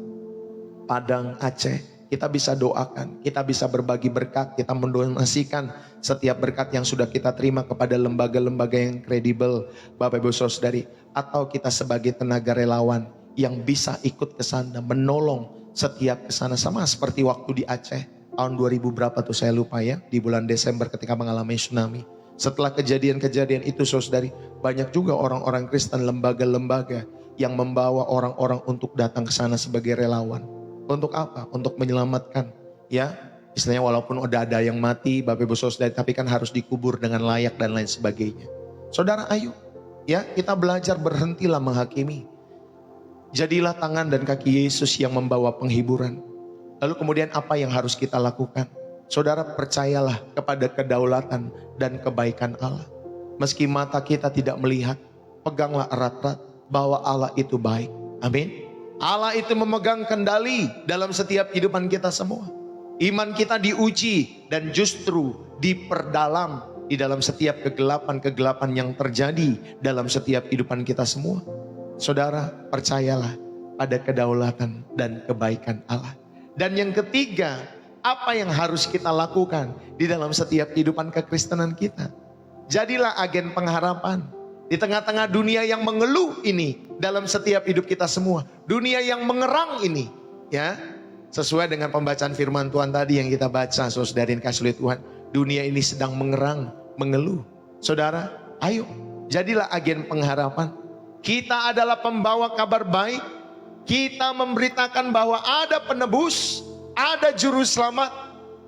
Padang, Aceh. Kita bisa doakan, kita bisa berbagi berkat, kita mendonasikan setiap berkat yang sudah kita terima kepada lembaga-lembaga yang kredibel, Bapak Ibu Saudari. Atau kita sebagai tenaga relawan yang bisa ikut ke sana, menolong setiap ke sana. Sama seperti waktu di Aceh, tahun 2000 berapa tuh saya lupa ya, di bulan Desember ketika mengalami tsunami. Setelah kejadian-kejadian itu saudari, banyak juga orang-orang Kristen, lembaga-lembaga yang membawa orang-orang untuk datang ke sana sebagai relawan. Untuk apa? Untuk menyelamatkan ya. Istilahnya walaupun udah ada yang mati Bapak Ibu Saudara, tapi kan harus dikubur dengan layak dan lain sebagainya. Saudara, ayo ya, kita belajar berhentilah menghakimi. Jadilah tangan dan kaki Yesus yang membawa penghiburan. Lalu kemudian apa yang harus kita lakukan? Saudara, percayalah kepada kedaulatan dan kebaikan Allah. Meski mata kita tidak melihat, peganglah erat-erat bahwa Allah itu baik. Amin. Allah itu memegang kendali dalam setiap kehidupan kita semua. Iman kita diuji dan justru diperdalam di dalam setiap kegelapan-kegelapan yang terjadi dalam setiap kehidupan kita semua. Saudara, percayalah pada kedaulatan dan kebaikan Allah. Dan yang ketiga, apa yang harus kita lakukan di dalam setiap kehidupan kekristenan kita? Jadilah agen pengharapan. Di tengah-tengah dunia yang mengeluh ini, dalam setiap hidup kita semua, dunia yang mengerang ini, ya, sesuai dengan pembacaan firman Tuhan tadi yang kita baca, saudara kasih Tuhan, dunia ini sedang mengerang, mengeluh. Saudara, ayo, jadilah agen pengharapan. Kita adalah pembawa kabar baik. Kita memberitakan bahwa ada penebus, ada juru selamat,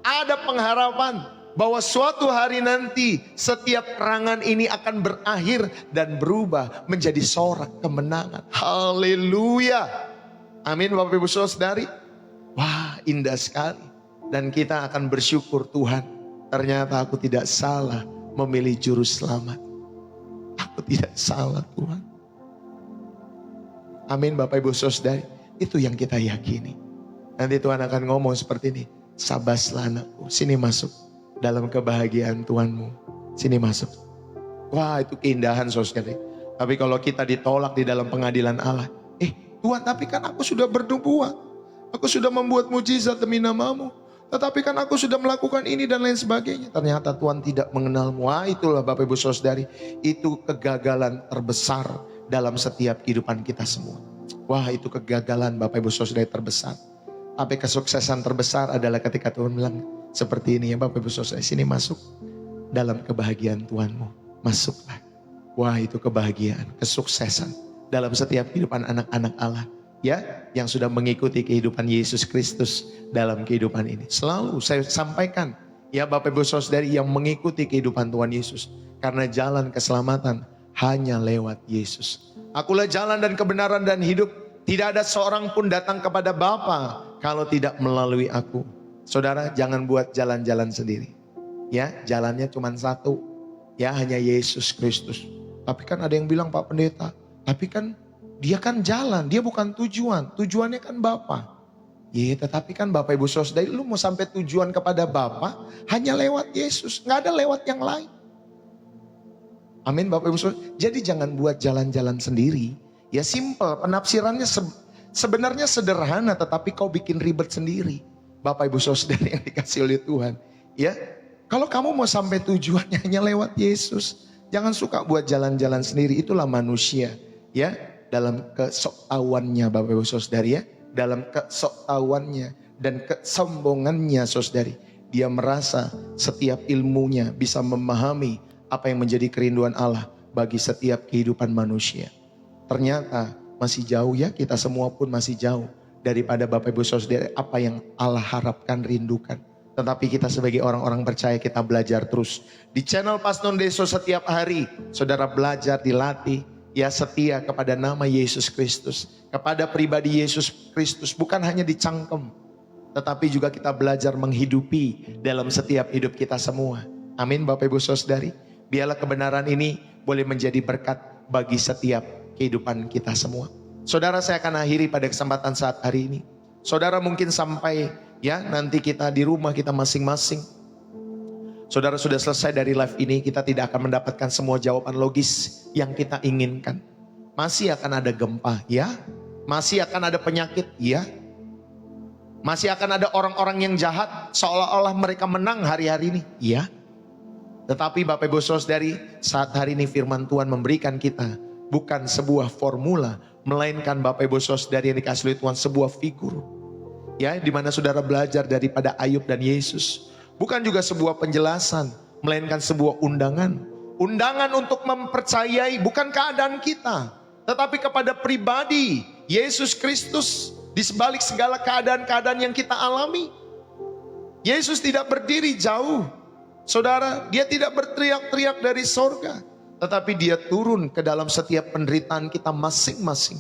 ada pengharapan. Bahwa suatu hari nanti setiap perangan ini akan berakhir dan berubah menjadi sorak kemenangan. Haleluya. Amin Bapak Ibu Saudari. Wah, indah sekali. Dan kita akan bersyukur, Tuhan, ternyata aku tidak salah memilih juru selamat. Aku tidak salah, Tuhan. Amin Bapak Ibu Saudari. Itu yang kita yakini. Nanti Tuhan akan ngomong seperti ini. Sabaslah anakku, sini masuk dalam kebahagiaan Tuhanmu. Sini masuk. Wah, itu keindahan saudara. Tapi kalau kita ditolak di dalam pengadilan Allah. Tuhan, tapi kan aku sudah bernubuat. Aku sudah membuat mujizat demi nama-Mu. Tetapi kan aku sudah melakukan ini dan lain sebagainya. Ternyata Tuhan tidak mengenal-Mu. Wah, itulah Bapak Ibu Saudari. Itu kegagalan terbesar dalam setiap kehidupan kita semua. Wah, itu kegagalan Bapak Ibu Saudari terbesar. Tapi kesuksesan terbesar adalah ketika Tuhan bilang, seperti ini ya Bapak Ibu Saudara, sini masuk dalam kebahagiaan Tuhanmu. Masuklah. Wah, itu kebahagiaan, kesuksesan dalam setiap kehidupan anak-anak Allah. Ya, yang sudah mengikuti kehidupan Yesus Kristus dalam kehidupan ini. Selalu saya sampaikan, ya Bapak Ibu Saudari yang mengikuti kehidupan Tuhan Yesus. Karena jalan keselamatan hanya lewat Yesus. Akulah jalan dan kebenaran dan hidup. Tidak ada seorang pun datang kepada Bapa kalau tidak melalui aku. Saudara, jangan buat jalan-jalan sendiri. Ya, jalannya cuma satu. Ya, hanya Yesus Kristus. Tapi kan ada yang bilang, Pak Pendeta, tapi kan dia kan jalan, dia bukan tujuan. Tujuannya kan Bapa. Ya, tetapi kan Bapak Ibu Saudara, lu mau sampai tujuan kepada Bapa hanya lewat Yesus. Nggak ada lewat yang lain. Amin Bapak Ibu Saudara. Jadi jangan buat jalan-jalan sendiri. Ya simple, penafsirannya sebenarnya sederhana, tetapi kau bikin ribet sendiri. Bapak Ibu Saudara yang dikasih oleh Tuhan. Ya, kalau kamu mau sampai tujuannya hanya lewat Yesus, jangan suka buat jalan-jalan sendiri. Itulah manusia. Ya, dalam kesoktahuannya Bapak Ibu Saudara ya. Dalam kesoktahuannya dan kesombongannya Saudari. Dia merasa setiap ilmunya bisa memahami apa yang menjadi kerinduan Allah bagi setiap kehidupan manusia. Ternyata masih jauh ya, kita semua pun masih jauh daripada Bapak Ibu Saudara apa yang Allah harapkan, rindukan. Tetapi kita sebagai orang-orang percaya kita belajar terus. Di channel Pastor Deso setiap hari saudara belajar, dilatih, ya setia kepada nama Yesus Kristus. Kepada pribadi Yesus Kristus, bukan hanya dicangkem. Tetapi juga kita belajar menghidupi dalam setiap hidup kita semua. Amin Bapak Ibu Saudari. Biarlah kebenaran ini boleh menjadi berkat bagi setiap kehidupan kita semua. Saudara, saya akan akhiri pada kesempatan saat hari ini. Saudara mungkin sampai ya nanti kita di rumah kita masing-masing. Saudara sudah selesai dari live ini, kita tidak akan mendapatkan semua jawaban logis yang kita inginkan. Masih akan ada gempa, ya. Masih akan ada penyakit, ya. Masih akan ada orang-orang yang jahat seolah-olah mereka menang hari-hari ini, ya. Tetapi Bapak Ibu Saudari, saat hari ini firman Tuhan memberikan kita bukan sebuah formula, melainkan Bapak Ibu Saudari yang dikasihi oleh Tuhan sebuah figur. Ya, di mana saudara belajar daripada Ayub dan Yesus. Bukan juga sebuah penjelasan, melainkan sebuah undangan. Undangan untuk mempercayai bukan keadaan kita, tetapi kepada pribadi Yesus Kristus di sebalik segala keadaan-keadaan yang kita alami. Yesus tidak berdiri jauh. Saudara, dia tidak berteriak-teriak dari sorga, tetapi dia turun ke dalam setiap penderitaan kita masing-masing.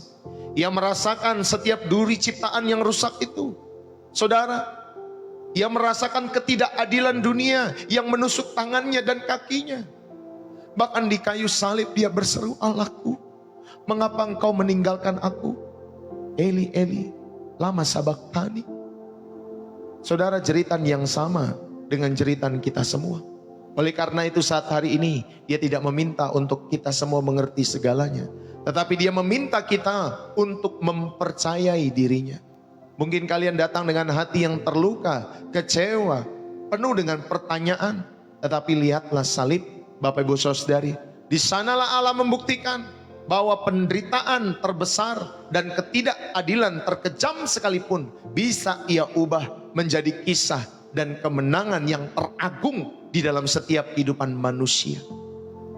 Ia merasakan setiap duri ciptaan yang rusak itu. Saudara, ia merasakan ketidakadilan dunia yang menusuk tangannya dan kakinya. Bahkan di kayu salib dia berseru, "Allahku, mengapa engkau meninggalkan aku? Eli, Eli, lama sabachthani." Saudara, jeritan yang sama dengan jeritan kita semua. Oleh karena itu saat hari ini dia tidak meminta untuk kita semua mengerti segalanya, tetapi dia meminta kita untuk mempercayai dirinya. Mungkin kalian datang dengan hati yang terluka, kecewa, penuh dengan pertanyaan. Tetapi lihatlah salib Bapak Ibu Saudari. Di sanalah Allah membuktikan bahwa penderitaan terbesar dan ketidakadilan terkejam sekalipun bisa ia ubah menjadi kisah dan kemenangan yang teragung di dalam setiap kehidupan manusia.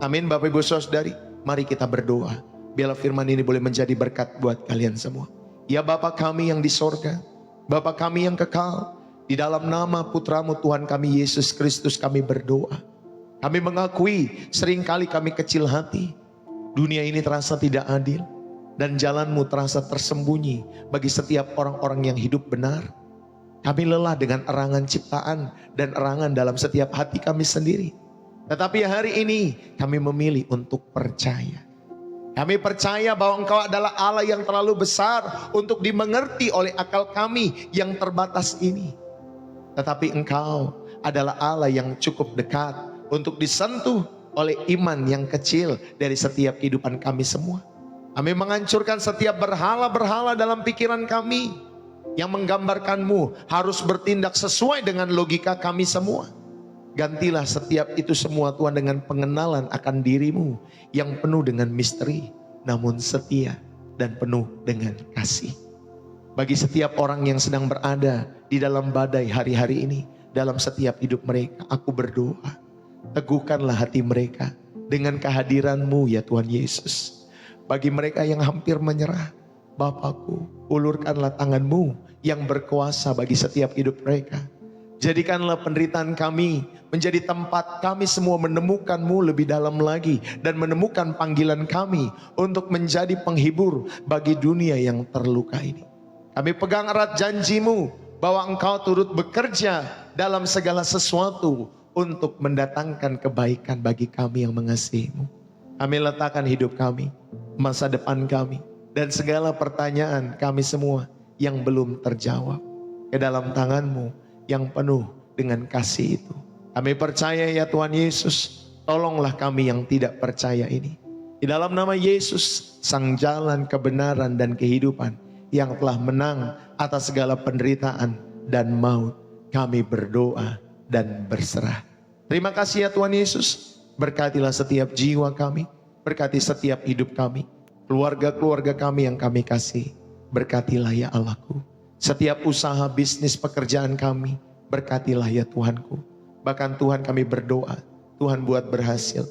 Amin Bapak Ibu Saudari. Mari kita berdoa. Biarlah firman ini boleh menjadi berkat buat kalian semua. Ya Bapa kami yang di sorga, Bapa kami yang kekal, di dalam nama Putramu Tuhan kami Yesus Kristus kami berdoa. Kami mengakui seringkali kami kecil hati. Dunia ini terasa tidak adil dan jalan-Mu terasa tersembunyi bagi setiap orang-orang yang hidup benar. Kami lelah dengan erangan ciptaan dan erangan dalam setiap hati kami sendiri. Tetapi hari ini kami memilih untuk percaya. Kami percaya bahwa Engkau adalah Allah yang terlalu besar untuk dimengerti oleh akal kami yang terbatas ini. Tetapi Engkau adalah Allah yang cukup dekat untuk disentuh oleh iman yang kecil dari setiap kehidupan kami semua. Kami menghancurkan setiap berhala-berhala dalam pikiran kami yang menggambarkan-Mu harus bertindak sesuai dengan logika kami semua. Gantilah setiap itu semua Tuhan dengan pengenalan akan diri-Mu yang penuh dengan misteri, namun setia dan penuh dengan kasih. Bagi setiap orang yang sedang berada di dalam badai hari-hari ini, dalam setiap hidup mereka, aku berdoa, teguhkanlah hati mereka dengan kehadiran-Mu ya Tuhan Yesus. Bagi mereka yang hampir menyerah, Bapakku, ulurkanlah tangan-Mu yang berkuasa bagi setiap hidup mereka. Jadikanlah penderitaan kami menjadi tempat kami semua menemukan-Mu lebih dalam lagi dan menemukan panggilan kami untuk menjadi penghibur bagi dunia yang terluka ini. Kami pegang erat janji-Mu bahwa Engkau turut bekerja dalam segala sesuatu untuk mendatangkan kebaikan bagi kami yang mengasihi-Mu. Kami letakkan hidup kami, masa depan kami, dan segala pertanyaan kami semua yang belum terjawab ke dalam tangan-Mu yang penuh dengan kasih itu. Kami percaya ya Tuhan Yesus, tolonglah kami yang tidak percaya ini. Di dalam nama Yesus, Sang Jalan Kebenaran dan Kehidupan yang telah menang atas segala penderitaan dan maut, kami berdoa dan berserah. Terima kasih ya Tuhan Yesus, berkatilah setiap jiwa kami, berkati setiap hidup kami, keluarga-keluarga kami yang kami kasih, berkatilah ya Allahku. Setiap usaha, bisnis, pekerjaan kami, berkatilah ya Tuhanku. Bahkan Tuhan kami berdoa, Tuhan buat berhasil.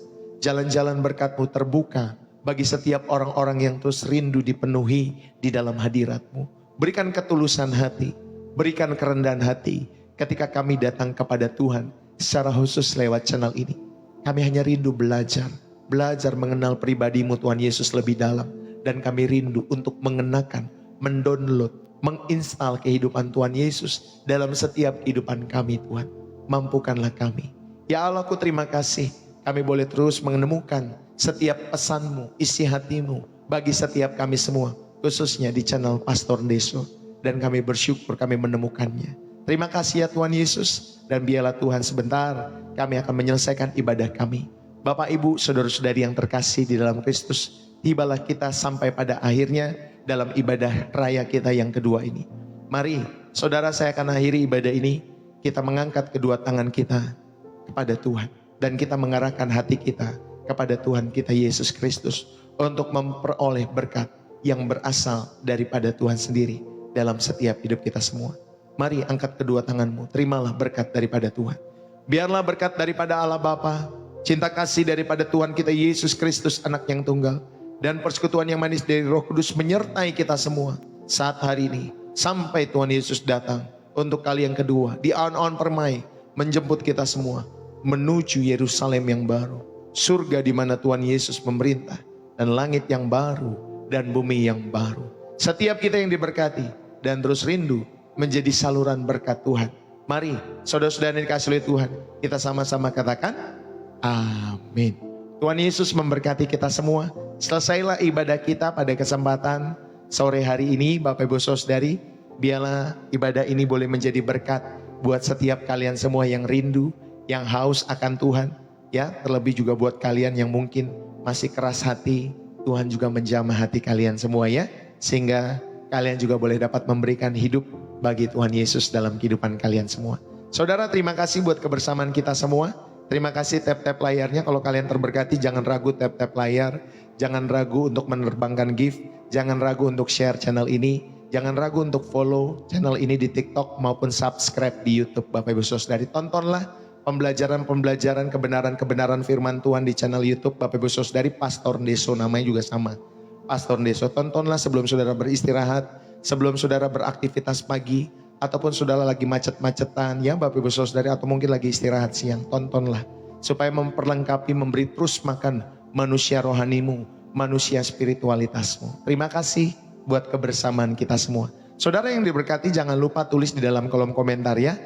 Jalan-jalan berkat-Mu terbuka bagi setiap orang-orang yang terus rindu dipenuhi di dalam hadirat-Mu. Berikan ketulusan hati, berikan kerendahan hati ketika kami datang kepada Tuhan secara khusus lewat channel ini. Kami hanya rindu belajar mengenal pribadi-Mu Tuhan Yesus lebih dalam. Dan kami rindu untuk mengenakan, mendownload, menginstal kehidupan Tuhan Yesus dalam setiap kehidupan kami Tuhan. Mampukanlah kami Ya Allah, ku terima kasih kami boleh terus menemukan setiap pesan-Mu, isi hati-Mu bagi setiap kami semua, khususnya di channel Pastor Deso. Dan kami bersyukur kami menemukannya. Terima kasih ya Tuhan Yesus, dan biarlah Tuhan sebentar kami akan menyelesaikan ibadah kami. Bapak Ibu, saudara-saudari yang terkasih di dalam Kristus, tibalah kita sampai pada akhirnya dalam ibadah raya kita yang kedua ini. Mari, saudara, saya akan akhiri ibadah ini. Kita mengangkat kedua tangan kita kepada Tuhan, dan kita mengarahkan hati kita kepada Tuhan kita Yesus Kristus untuk memperoleh berkat yang berasal daripada Tuhan sendiri dalam setiap hidup kita semua. Mari angkat kedua tanganmu, terimalah berkat daripada Tuhan. Biarlah berkat daripada Allah Bapa, cinta kasih daripada Tuhan kita Yesus Kristus anak yang tunggal, dan persekutuan yang manis dari Roh Kudus menyertai kita semua saat hari ini sampai Tuhan Yesus datang untuk kali yang kedua di awan-awan permai menjemput kita semua menuju Yerusalem yang baru, surga di mana Tuhan Yesus memerintah, dan langit yang baru dan bumi yang baru. Setiap kita yang diberkati dan terus rindu menjadi saluran berkat Tuhan. Mari saudara-saudara yang dikasihi oleh Tuhan, kita sama-sama katakan amin. Tuhan Yesus memberkati kita semua. Selesailah ibadah kita pada kesempatan sore hari ini, Bapak Ibu Saudari. Biarlah ibadah ini boleh menjadi berkat buat setiap kalian semua yang rindu, yang haus akan Tuhan, ya, terlebih juga buat kalian yang mungkin masih keras hati. Tuhan juga menjamah hati kalian semua, ya, sehingga kalian juga boleh dapat memberikan hidup bagi Tuhan Yesus dalam kehidupan kalian semua. Saudara, terima kasih buat kebersamaan kita semua. Terima kasih tap-tap layarnya. Kalau kalian terberkati, jangan ragu tap-tap layar. Jangan ragu untuk menerbangkan gift. Jangan ragu untuk share channel ini. Jangan ragu untuk follow channel ini di TikTok maupun subscribe di YouTube. Bapak Ibu Saudari, tontonlah pembelajaran kebenaran firman Tuhan di channel YouTube Bapak Ibu Saudari Pastor Deso, namanya juga sama, Pastor Deso. Tontonlah sebelum saudara beristirahat, sebelum saudara beraktivitas pagi, ataupun saudara lagi macet-macetan, ya Bapak Ibu Saudari, atau mungkin lagi istirahat siang. Tontonlah supaya memperlengkapi, memberi terus makan manusia rohanimu, manusia spiritualitasmu. Terima kasih buat kebersamaan kita semua. Saudara yang diberkati, jangan lupa tulis di dalam kolom komentar, ya.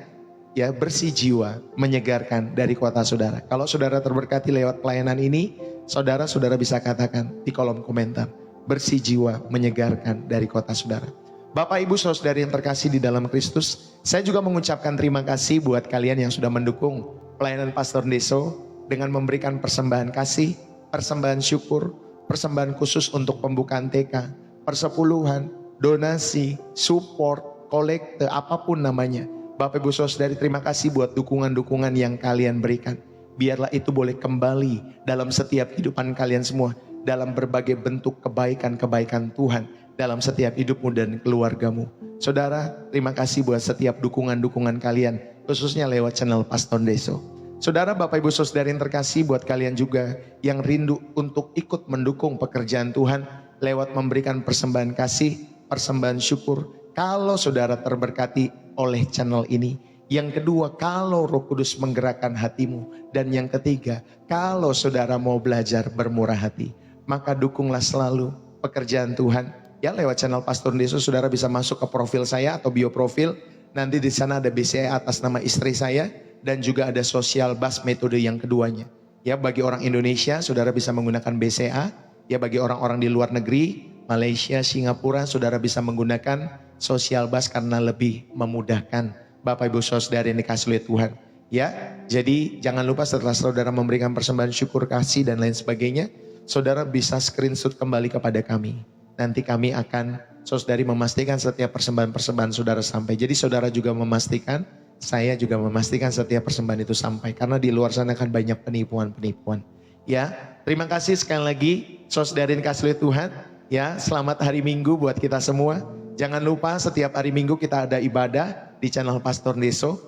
Ya, bersih jiwa, menyegarkan dari kota saudara. Kalau saudara terberkati lewat pelayanan ini, saudara bisa katakan di kolom komentar, bersih jiwa, menyegarkan dari kota saudara. Bapak Ibu Saudari yang terkasih di dalam Kristus, saya juga mengucapkan terima kasih buat kalian yang sudah mendukung pelayanan Pastor Deso dengan memberikan persembahan kasih, persembahan syukur, persembahan khusus untuk pembukaan TK, persepuluhan, donasi, support, kolekte, apapun namanya. Bapak Ibu Saudari, terima kasih buat dukungan-dukungan yang kalian berikan. Biarlah itu boleh kembali dalam setiap kehidupan kalian semua, dalam berbagai bentuk kebaikan-kebaikan Tuhan dalam setiap hidupmu dan keluargamu. Saudara, terima kasih buat setiap dukungan-dukungan kalian, khususnya lewat channel Pastor Deso. Saudara, Bapak Ibu Saudari yang terkasih, buat kalian juga yang rindu untuk ikut mendukung pekerjaan Tuhan lewat memberikan persembahan kasih, persembahan syukur. Kalau saudara terberkati oleh channel ini. Yang kedua, kalau Roh Kudus menggerakkan hatimu. Dan yang ketiga, kalau saudara mau belajar bermurah hati, maka dukunglah selalu pekerjaan Tuhan. Ya, lewat channel Pastor Deso saudara bisa masuk ke profil saya atau bio profil. Nanti di sana ada BCA atas nama istri saya, dan juga ada Social Bus metode yang keduanya. Ya, bagi orang Indonesia saudara bisa menggunakan BCA. Ya, bagi orang-orang di luar negeri, Malaysia, Singapura, saudara bisa menggunakan Social Bus karena lebih memudahkan. Bapak Ibu Saudari yang dikasihi oleh Tuhan. Ya, jadi jangan lupa setelah saudara memberikan persembahan syukur, kasih dan lain sebagainya, saudara bisa screenshot kembali kepada kami. Nanti kami akan, saudari, memastikan setiap persembahan-persembahan saudara sampai. Jadi saudara juga memastikan, saya juga memastikan setiap persembahan itu sampai. Karena di luar sana kan banyak penipuan-penipuan. Ya, terima kasih sekali lagi saudari yang dikasihi oleh Tuhan. Ya, selamat hari Minggu buat kita semua. Jangan lupa setiap hari Minggu kita ada ibadah di channel Pastor Deso.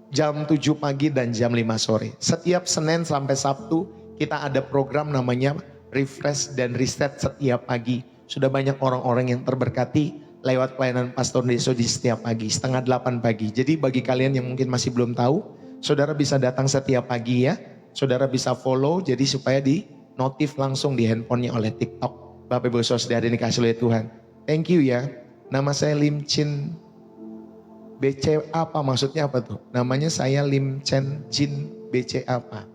Jam 7 pagi dan jam 5 sore. Setiap Senin sampai Sabtu kita ada program namanya Refresh dan Reset setiap pagi. Sudah banyak orang-orang yang terberkati lewat pelayanan Pastor Deso di setiap pagi. Setengah 8 pagi. Jadi bagi kalian yang mungkin masih belum tahu, saudara bisa datang setiap pagi, ya. Saudara bisa follow jadi supaya di notif langsung di handphonenya oleh TikTok. Bapak Ibu Saudari dikasihi oleh Tuhan. Thank you ya. Nama saya Lim Chin BC, apa maksudnya apa tuh? Namanya saya Lim Chen Jin BC apa?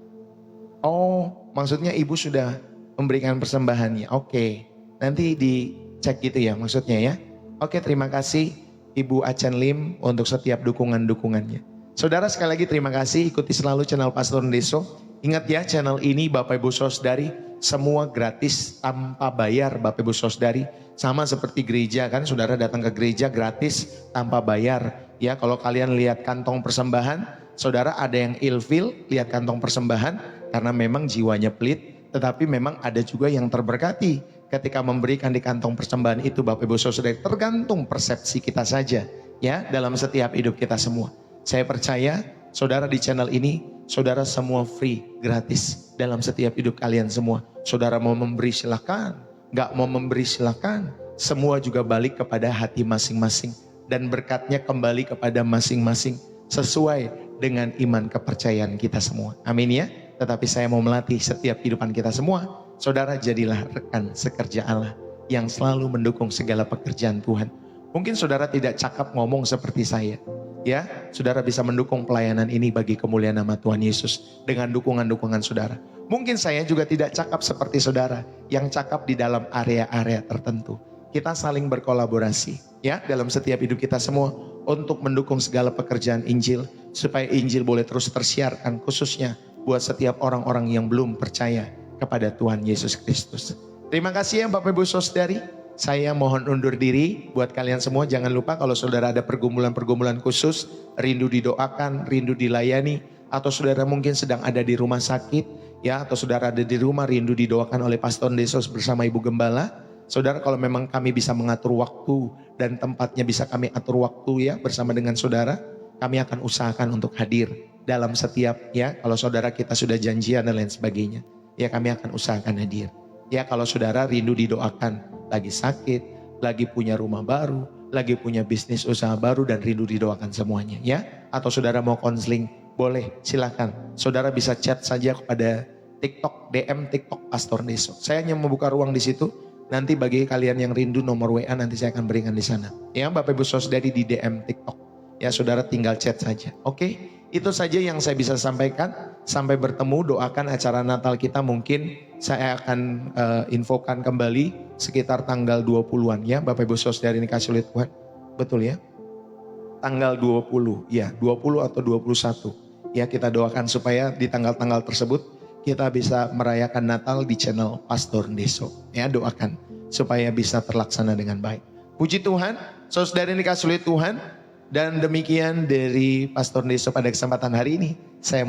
Oh, maksudnya ibu sudah memberikan persembahannya. Oke, nanti dicek gitu ya maksudnya ya. Oke, terima kasih Ibu Acan Lim untuk setiap dukungan-dukungannya. Saudara sekali lagi terima kasih, ikuti selalu channel Pastor Ndeso. Ingat ya, channel ini Bapak Ibu Saudari semua gratis tanpa bayar Bapak Ibu Saudari. Sama seperti gereja kan, saudara datang ke gereja gratis tanpa bayar. Ya, kalau kalian lihat kantong persembahan, saudara ada yang ilfil lihat kantong persembahan karena memang jiwanya pelit. Tetapi memang ada juga yang terberkati ketika memberikan di kantong persembahan itu Bapak Ibu Saudari. Tergantung persepsi kita saja ya dalam setiap hidup kita semua. Saya percaya saudara di channel ini, saudara semua free, gratis dalam setiap hidup kalian semua. Saudara mau memberi silakan, gak mau memberi silakan. Semua juga balik kepada hati masing-masing. Dan berkatnya kembali kepada masing-masing sesuai dengan iman kepercayaan kita semua. Amin ya. Tetapi saya mau melatih setiap kehidupan kita semua. Saudara jadilah rekan sekerja Allah yang selalu mendukung segala pekerjaan Tuhan. Mungkin saudara tidak cakap ngomong seperti saya. Ya, saudara bisa mendukung pelayanan ini bagi kemuliaan nama Tuhan Yesus dengan dukungan-dukungan saudara. Mungkin saya juga tidak cakap seperti saudara yang cakap di dalam area-area tertentu. Kita saling berkolaborasi ya dalam setiap hidup kita semua untuk mendukung segala pekerjaan Injil supaya Injil boleh terus tersiarkan khususnya buat setiap orang-orang yang belum percaya kepada Tuhan Yesus Kristus. Terima kasih ya Bapak Ibu Saudari. Saya mohon undur diri buat kalian semua. Jangan lupa kalau saudara ada pergumulan-pergumulan khusus, rindu didoakan, rindu dilayani, atau saudara mungkin sedang ada di rumah sakit, ya, atau saudara ada di rumah rindu didoakan oleh Pastor Ndeso bersama Ibu Gembala. Saudara, kalau memang kami bisa mengatur waktu dan tempatnya bisa kami atur waktu ya bersama dengan saudara, kami akan usahakan untuk hadir dalam setiap ya. Kalau saudara kita sudah janjian dan lain sebagainya, ya kami akan usahakan hadir. Ya kalau saudara rindu didoakan, lagi sakit, lagi punya rumah baru, lagi punya bisnis usaha baru dan rindu didoakan semuanya ya. Atau saudara mau konseling, boleh silakan. Saudara bisa chat saja kepada TikTok, DM TikTok Pastor Ndeso. Saya hanya membuka ruang di situ. Nanti bagi kalian yang rindu nomor WA nanti saya akan berikan di sana. Ya Bapak Ibu Saudari di DM TikTok. Ya saudara tinggal chat saja. Oke, itu saja yang saya bisa sampaikan. Sampai bertemu, doakan acara Natal kita mungkin saya akan infokan kembali sekitar tanggal 20-an ya. Bapak Ibu Saudari ini kasih oleh Tuhan. Betul ya? Tanggal 20, ya 20 atau 21. Ya kita doakan supaya di tanggal-tanggal tersebut kita bisa merayakan Natal di channel Pastor Ndeso. Ya doakan supaya bisa terlaksana dengan baik. Puji Tuhan, saudara ini dikasih oleh Tuhan. Dan demikian dari Pastor Ndeso pada kesempatan hari ini. Saya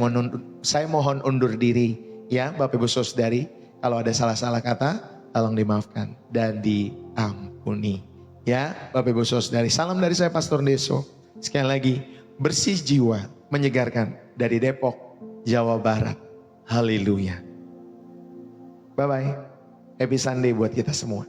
mohon undur diri ya Bapak Ibu Saudari. Kalau ada salah-salah kata, tolong dimaafkan dan diampuni. Ya Bapak Ibu Saudari, salam dari saya Pastor Ndeso. Sekali lagi, bersih jiwa, menyegarkan dari Depok, Jawa Barat. Haleluya. Bye-bye. Happy Sunday buat kita semua.